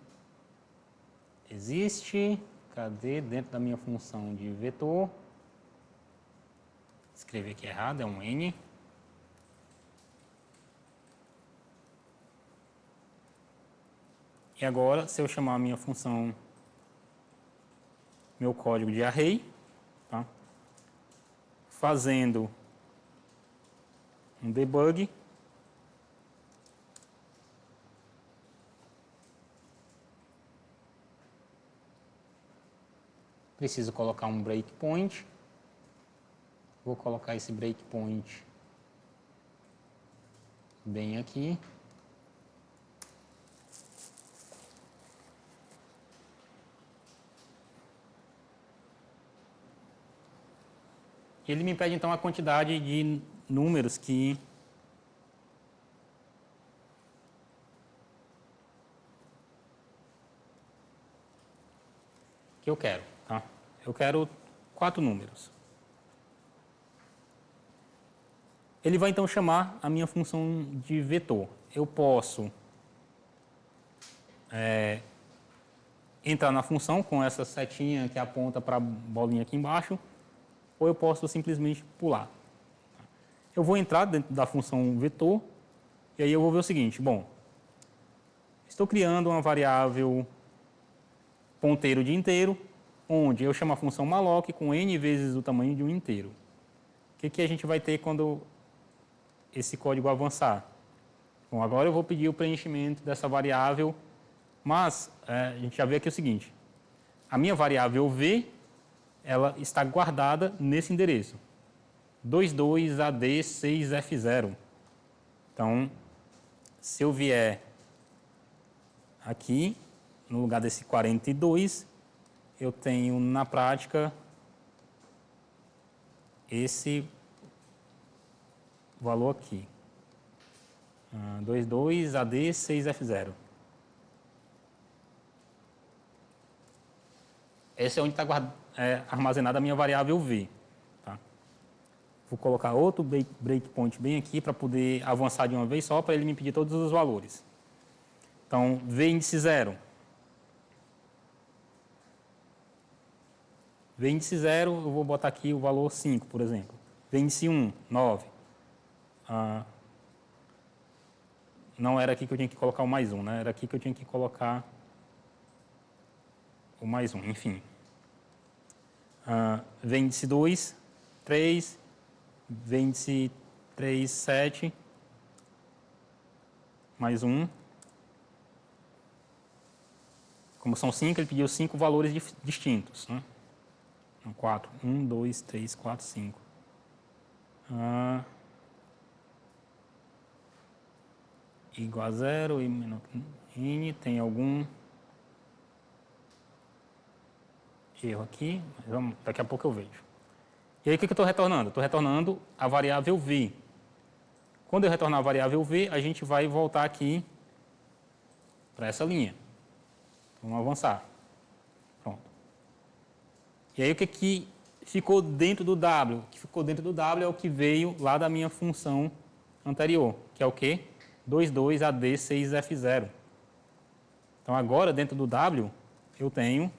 existe. Cadê? Dentro da minha função de vetor. Escrevi aqui errado, é um n. E agora, se eu chamar a minha função, meu código de array, tá? Fazendo um debug, preciso colocar um breakpoint. Vou colocar esse breakpoint bem aqui. Ele me pede, então, a quantidade de números que eu quero. Tá? Eu quero 4 números. Ele vai então chamar a minha função de vetor. Eu posso entrar na função com essa setinha que aponta para a bolinha aqui embaixo, ou eu posso simplesmente pular. Eu vou entrar dentro da função vetor, e aí eu vou ver o seguinte, bom, estou criando uma variável ponteiro de inteiro, onde eu chamo a função malloc com n vezes o tamanho de um inteiro. O que a gente vai ter quando esse código avançar? Bom, agora eu vou pedir o preenchimento dessa variável, mas a gente já vê aqui o seguinte, a minha variável v, ela está guardada nesse endereço, 22AD6F0. Então, se eu vier aqui, no lugar desse 42, eu tenho, na prática, esse valor aqui. 22AD6F0. Esse é onde está armazenada a minha variável v. Tá? Vou colocar outro breakpoint bem aqui para poder avançar de uma vez só, para ele me pedir todos os valores. Então, v índice 0. V índice 0, eu vou botar aqui o valor 5, por exemplo. V índice 1, 9. Não era aqui que eu tinha que colocar o mais 1, né? Era aqui que eu tinha que colocar o mais 1, enfim. V índice 2, 3. V índice 3, 7. Mais 1. Como são 5, ele pediu 5 valores distintos, né? 4. 1, 2, 3, 4, 5. Igual a 0 e menor que n. Tem algum erro aqui, mas daqui a pouco eu vejo. E aí o que eu estou retornando? Estou retornando a variável v. Quando eu retornar a variável v, a gente vai voltar aqui para essa linha. Vamos avançar. Pronto. E aí o que ficou dentro do W? O que ficou dentro do W é o que veio lá da minha função anterior, que é o quê? 22AD6F0. Então agora dentro do W eu tenho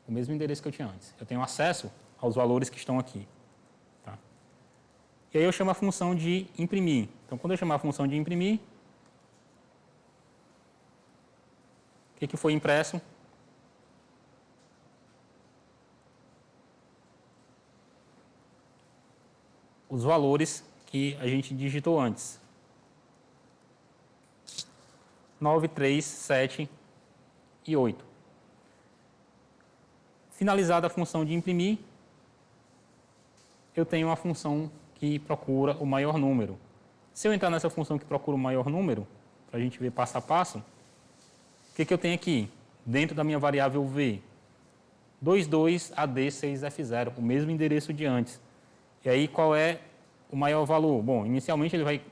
o mesmo endereço que eu tinha antes. Eu tenho acesso aos valores que estão aqui. Tá? E aí eu chamo a função de imprimir. Então quando eu chamar a função de imprimir, o que foi impresso? Os valores que a gente digitou antes. 9, 3, 7 e 8. Finalizada a função de imprimir, eu tenho uma função que procura o maior número. Se eu entrar nessa função que procura o maior número, para a gente ver passo a passo, o que eu tenho aqui? Dentro da minha variável v, 22AD6F0, o mesmo endereço de antes. E aí, qual é o maior valor? Bom, inicialmente ele vai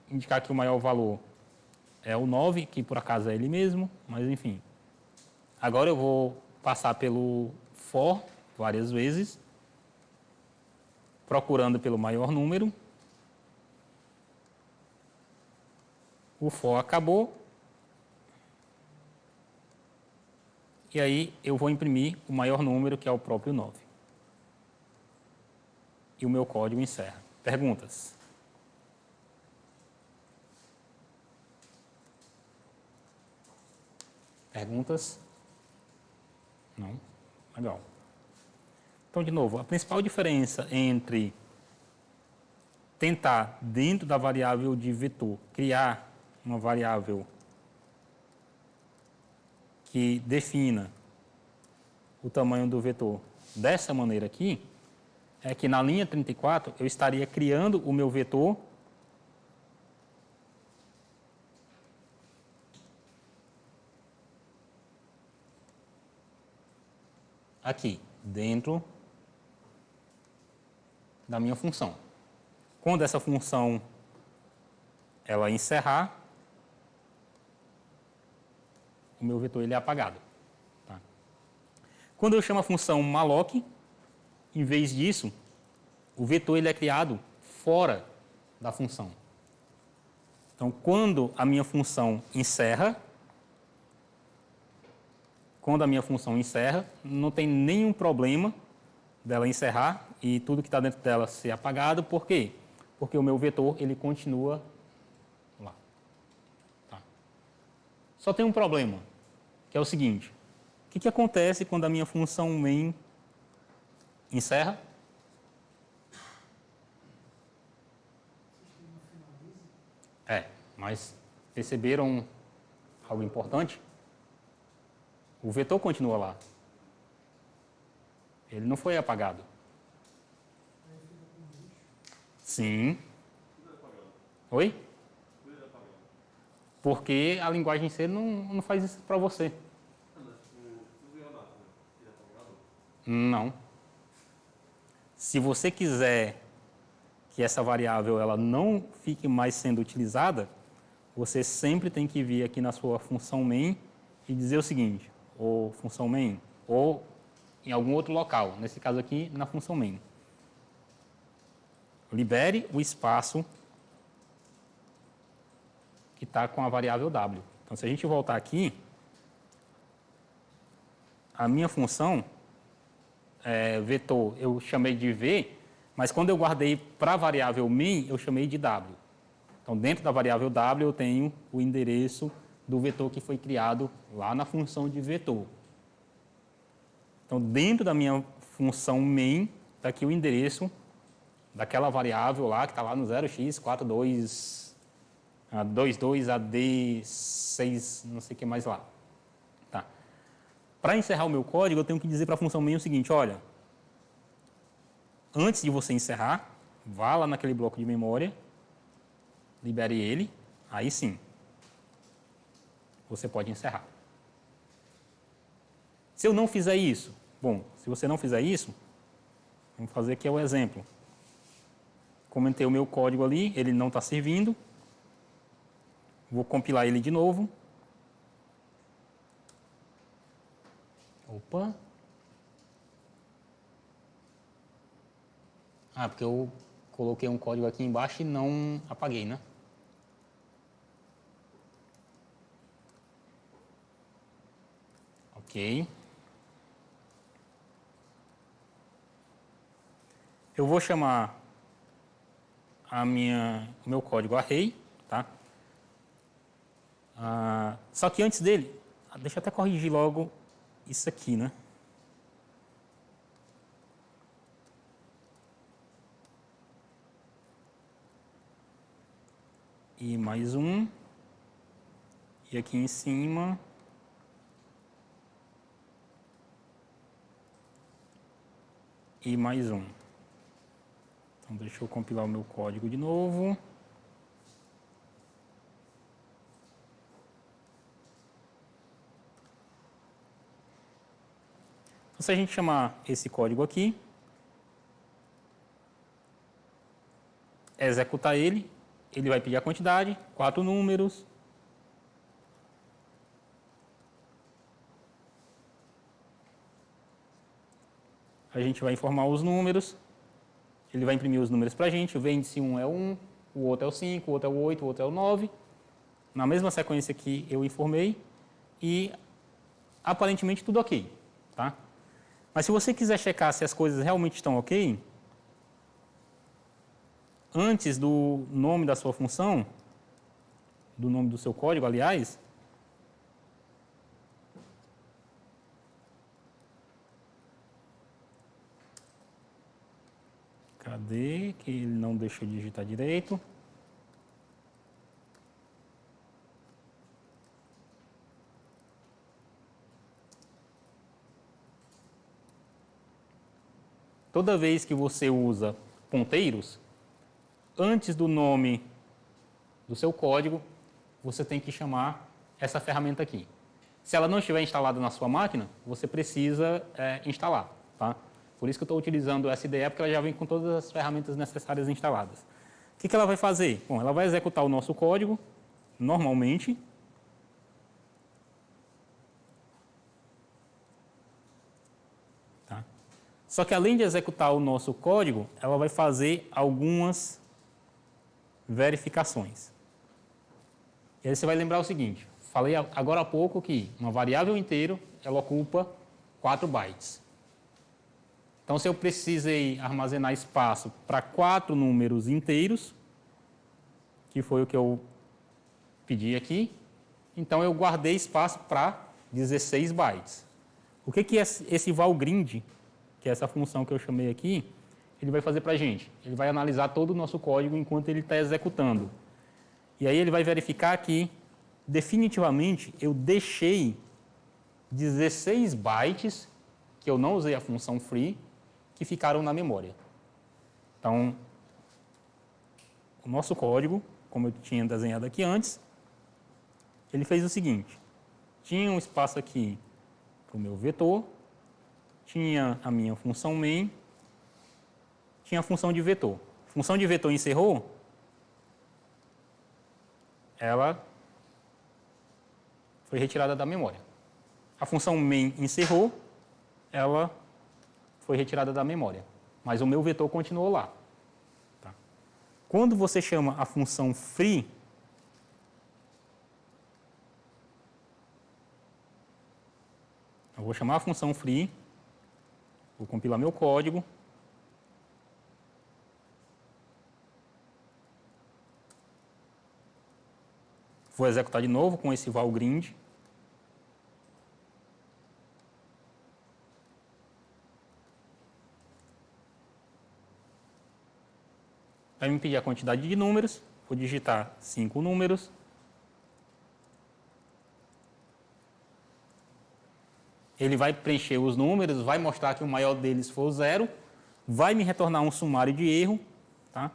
indicar que o maior valor é o 9, que por acaso é ele mesmo, mas enfim. Agora eu vou passar pelo for várias vezes, procurando pelo maior número. O for acabou. E aí eu vou imprimir o maior número, que é o próprio 9. E o meu código encerra. Perguntas? Perguntas? Não? Legal. Então, de novo, a principal diferença entre tentar, dentro da variável de vetor, criar uma variável que defina o tamanho do vetor dessa maneira aqui, é que na linha 34 eu estaria criando o meu vetor aqui, dentro da minha função. Quando essa função ela encerrar, o meu vetor ele é apagado. Tá? Quando eu chamo a função malloc, Em vez disso, o vetor ele é criado fora da função. Então, quando a minha função encerra, não tem nenhum problema dela encerrar e tudo que está dentro dela ser apagado. Por quê? Porque o meu vetor ele continua lá. Tá. Só tem um problema, que é o seguinte. O que acontece quando a minha função main encerra? Mas perceberam algo importante? O vetor continua lá. Ele não foi apagado. Sim. Oi? Porque a linguagem C não faz isso para você. Não. Se você quiser que essa variável ela não fique mais sendo utilizada, você sempre tem que vir aqui na sua função main e dizer o seguinte, ou função main, ou em algum outro local, nesse caso aqui, na função main. Libere o espaço que está com a variável w. Então, se a gente voltar aqui, a minha função, vetor, eu chamei de v, mas quando eu guardei para a variável main, eu chamei de w. Então, dentro da variável w, eu tenho o endereço do vetor que foi criado lá na função de vetor. Então, dentro da minha função main, está aqui o endereço daquela variável lá, que está lá no 0x22AD6, não sei o que mais lá. Tá. Para encerrar o meu código, eu tenho que dizer para a função main o seguinte, olha, antes de você encerrar, vá lá naquele bloco de memória, libere ele, aí sim, você pode encerrar. Se eu não fizer isso, se você não fizer isso, vamos fazer aqui o exemplo. Comentei o meu código ali, ele não está servindo, vou compilar ele de novo. Opa! Porque eu coloquei um código aqui embaixo e não apaguei, né? Ok. Eu vou chamar o meu código array, tá? Só que antes dele, deixa eu até corrigir logo isso aqui, né? E mais um. E aqui em cima. E mais um. Então, deixa eu compilar o meu código de novo. Então, se a gente chamar esse código aqui, executar ele vai pedir a quantidade, 4 números. A gente vai informar os números. Ele vai imprimir os números para a gente. O víndice 1 é 1, o outro é o 5, o outro é o 8, o outro é o 9. Na mesma sequência que eu informei. E aparentemente tudo ok. Tá? Mas se você quiser checar se as coisas realmente estão ok, antes do nome da sua função, do nome do seu código, aliás, cadê? Que ele não deixou de digitar direito. Toda vez que você usa ponteiros, antes do nome do seu código, você tem que chamar essa ferramenta aqui. Se ela não estiver instalada na sua máquina, você precisa instalar, tá? Por isso que eu estou utilizando essa IDE, porque ela já vem com todas as ferramentas necessárias instaladas. O que ela vai fazer? Bom, ela vai executar o nosso código, normalmente. Tá? Só que além de executar o nosso código, ela vai fazer algumas verificações. E aí você vai lembrar o seguinte, falei agora há pouco que uma variável inteira, ela ocupa 4 bytes. Então, se eu precisei armazenar espaço para 4 números inteiros, que foi o que eu pedi aqui, então eu guardei espaço para 16 bytes. O que é esse valgrind, que é essa função que eu chamei aqui, ele vai fazer para a gente? Ele vai analisar todo o nosso código enquanto ele está executando. E aí ele vai verificar que, definitivamente, eu deixei 16 bytes, que eu não usei a função free, que ficaram na memória. Então, o nosso código, como eu tinha desenhado aqui antes, ele fez o seguinte. Tinha um espaço aqui para o meu vetor, tinha a minha função main, tinha a função de vetor. A função de vetor encerrou, ela foi retirada da memória. A função main encerrou, ela foi retirada da memória. Mas o meu vetor continuou lá. Tá? Quando você chama a função free, eu vou chamar a função free, vou compilar meu código. Vou executar de novo com esse valgrind. Vai me pedir a quantidade de números, vou digitar 5 números. Ele vai preencher os números, vai mostrar que o maior deles for o 0, vai me retornar um sumário de erro, tá?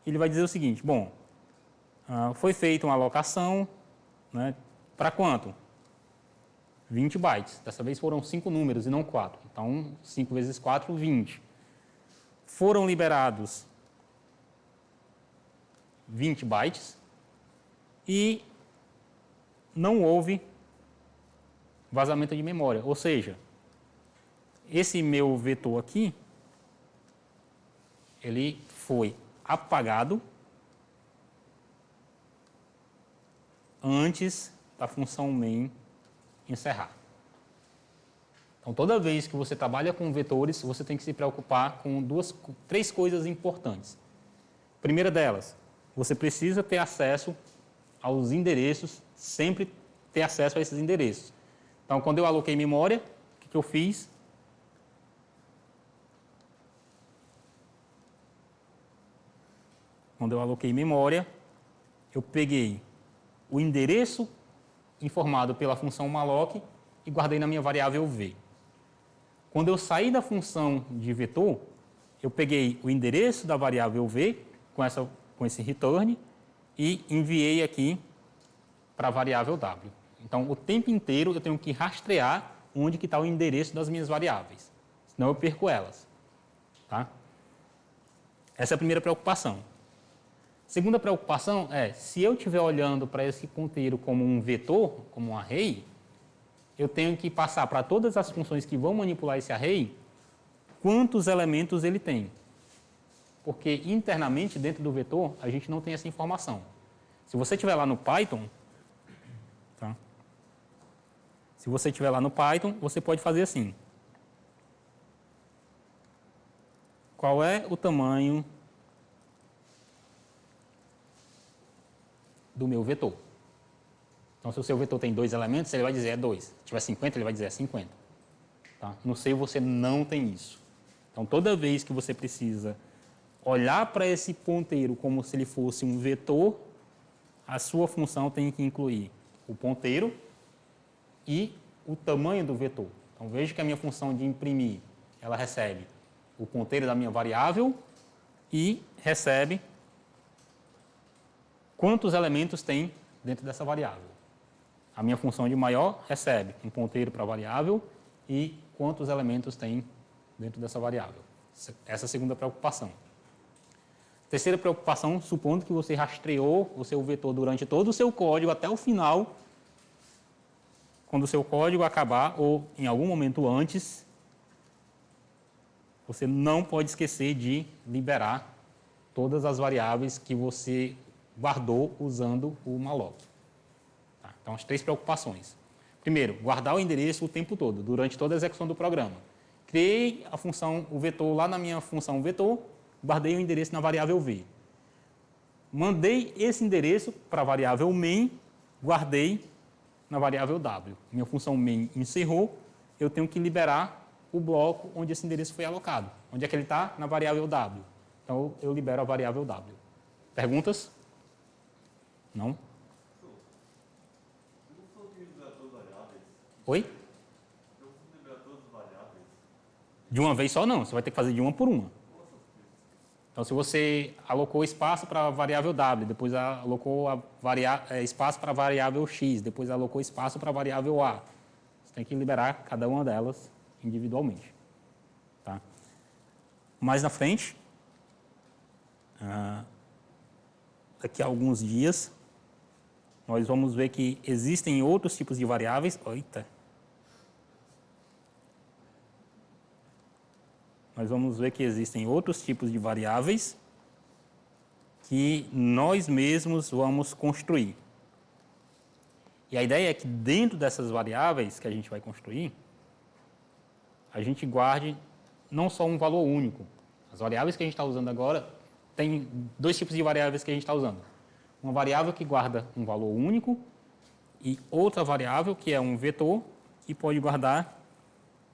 Ele vai dizer o seguinte, bom, foi feita uma alocação, né, para quanto? 20 bytes. Dessa vez foram 5 números e não 4. Então, 5 vezes 4, 20. Foram liberados 20 bytes e não houve vazamento de memória. Ou seja, esse meu vetor aqui, ele foi apagado antes da função main encerrar. Então, toda vez que você trabalha com vetores, você tem que se preocupar com 3 coisas importantes. Primeira delas, você precisa ter acesso aos endereços, sempre ter acesso a esses endereços. Então, quando eu aloquei memória, o que eu fiz? Quando eu aloquei memória, eu peguei o endereço informado pela função malloc e guardei na minha variável v. Quando eu saí da função de vetor, eu peguei o endereço da variável v com esse return e enviei aqui para a variável w. Então, o tempo inteiro eu tenho que rastrear onde que está o endereço das minhas variáveis, senão eu perco elas. Tá? Essa é a primeira preocupação. Segunda preocupação é, se eu estiver olhando para esse ponteiro como um vetor, como um array, eu tenho que passar para todas as funções que vão manipular esse array, quantos elementos ele tem. Porque internamente, dentro do vetor, a gente não tem essa informação. Se você estiver lá no Python, tá? Se você estiver lá no Python, você pode fazer assim. Qual é o tamanho do meu vetor? Então, se o seu vetor tem 2 elementos, ele vai dizer é 2. Se tiver 50, ele vai dizer é 50. Tá? No C você não tem isso. Então, toda vez que você precisa olhar para esse ponteiro como se ele fosse um vetor, a sua função tem que incluir o ponteiro e o tamanho do vetor. Então, veja que a minha função de imprimir, ela recebe o ponteiro da minha variável e recebe quantos elementos tem dentro dessa variável. A minha função de maior recebe um ponteiro para a variável e quantos elementos tem dentro dessa variável. Essa é a segunda preocupação. Terceira preocupação, supondo que você rastreou o seu vetor durante todo o seu código até o final, quando o seu código acabar ou em algum momento antes, você não pode esquecer de liberar todas as variáveis que você guardou usando o malloc. Tá? Então, as 3 preocupações. Primeiro, guardar o endereço o tempo todo, durante toda a execução do programa. Criei a função, o vetor lá na minha função vetor, guardei o endereço na variável v. Mandei esse endereço para a variável main, guardei na variável w. Minha função main encerrou, eu tenho que liberar o bloco onde esse endereço foi alocado. Onde é que ele está? Na variável w. Então, eu libero a variável w. Perguntas? Não? Oi? De uma vez só não, você vai ter que fazer de uma por uma. Então, se você alocou espaço para a variável w, depois alocou espaço para a variável x, depois alocou espaço para a variável a, você tem que liberar cada uma delas individualmente. Tá? Mais na frente, daqui a alguns dias, nós vamos ver que existem outros tipos de variáveis. Eita! Nós vamos ver que existem outros tipos de variáveis que nós mesmos vamos construir. E a ideia é que dentro dessas variáveis que a gente vai construir, a gente guarde não só um valor único. As variáveis que a gente está usando agora, tem 2 tipos de variáveis que a gente está usando. Uma variável que guarda um valor único e outra variável que é um vetor que pode guardar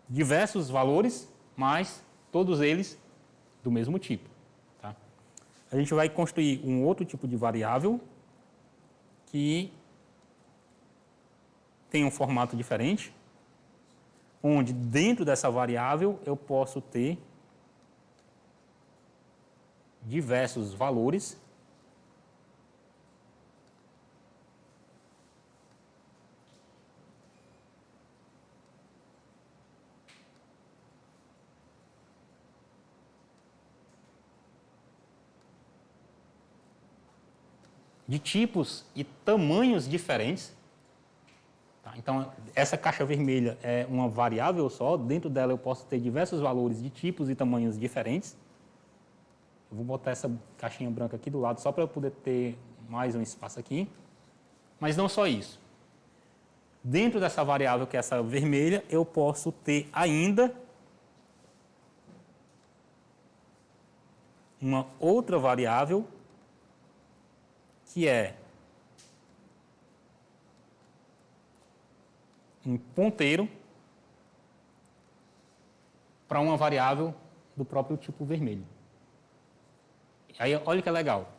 diversos valores, mas todos eles do mesmo tipo. Tá? A gente vai construir um outro tipo de variável que tem um formato diferente, onde dentro dessa variável eu posso ter diversos valores de tipos e tamanhos diferentes. Tá? Então, essa caixa vermelha é uma variável só, dentro dela eu posso ter diversos valores de tipos e tamanhos diferentes. Eu vou botar essa caixinha branca aqui do lado só para eu poder ter mais um espaço aqui. Mas não só isso. Dentro dessa variável, que é essa vermelha, eu posso ter ainda uma outra variável que é um ponteiro para uma variável do próprio tipo vermelho. Aí, olha que legal.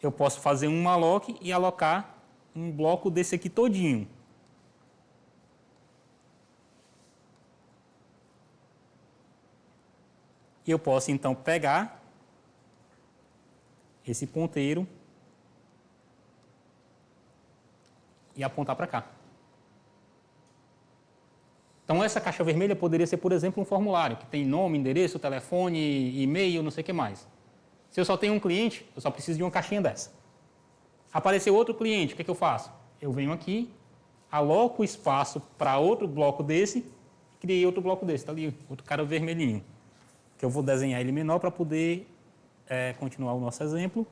Eu posso fazer um malloc e alocar um bloco desse aqui todinho. E eu posso, então, pegar esse ponteiro e apontar para cá. Então, essa caixa vermelha poderia ser, por exemplo, um formulário que tem nome, endereço, telefone, e-mail, não sei o que mais. Se eu só tenho um cliente, eu só preciso de uma caixinha dessa. Apareceu outro cliente, o que eu faço? Eu venho aqui, aloco espaço para outro bloco desse, criei outro bloco desse, está ali, outro cara vermelhinho, que eu vou desenhar ele menor para poder continuar o nosso exemplo,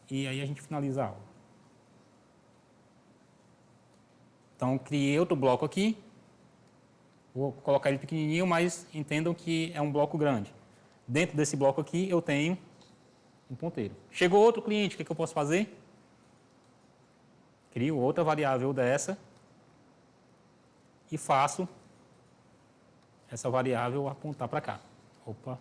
e aí a gente finaliza a aula. Então, criei outro bloco aqui. Vou colocar ele pequenininho, mas entendam que é um bloco grande. Dentro desse bloco aqui, eu tenho um ponteiro. Chegou outro cliente, o que eu posso fazer? Crio outra variável dessa e faço essa variável apontar para cá. Opa!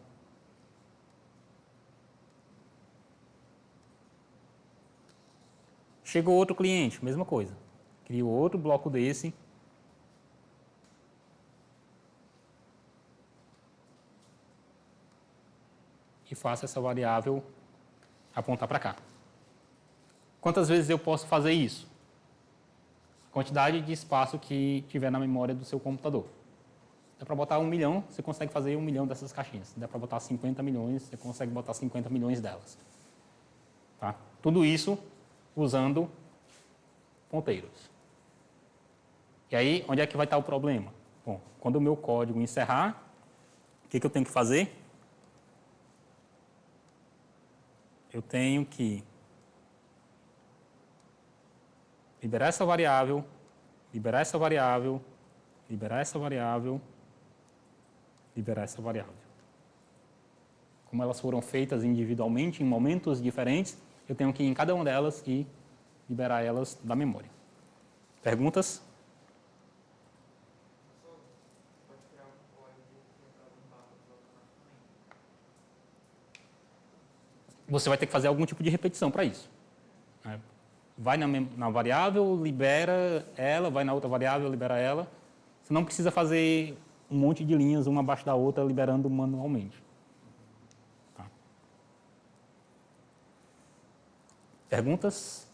Chegou outro cliente, mesma coisa. Crio outro bloco desse. E faço essa variável apontar para cá. Quantas vezes eu posso fazer isso? A quantidade de espaço que tiver na memória do seu computador. Dá para botar 1 milhão, você consegue fazer 1 milhão dessas caixinhas. Dá para botar 50 milhões, você consegue botar 50 milhões delas. Tá? Tudo isso usando ponteiros. E aí, onde é que vai estar o problema? Bom, quando o meu código encerrar, O que eu tenho que fazer? Eu tenho que liberar essa variável, liberar essa variável, liberar essa variável, liberar essa variável. Como elas foram feitas individualmente, em momentos diferentes, eu tenho que ir em cada uma delas e liberar elas da memória. Perguntas? Pode criar um código que representar automaticamente. Você vai ter que fazer algum tipo de repetição para isso. Vai na variável, libera ela, vai na outra variável, libera ela. Você não precisa fazer um monte de linhas uma abaixo da outra, liberando manualmente. Tá. Perguntas?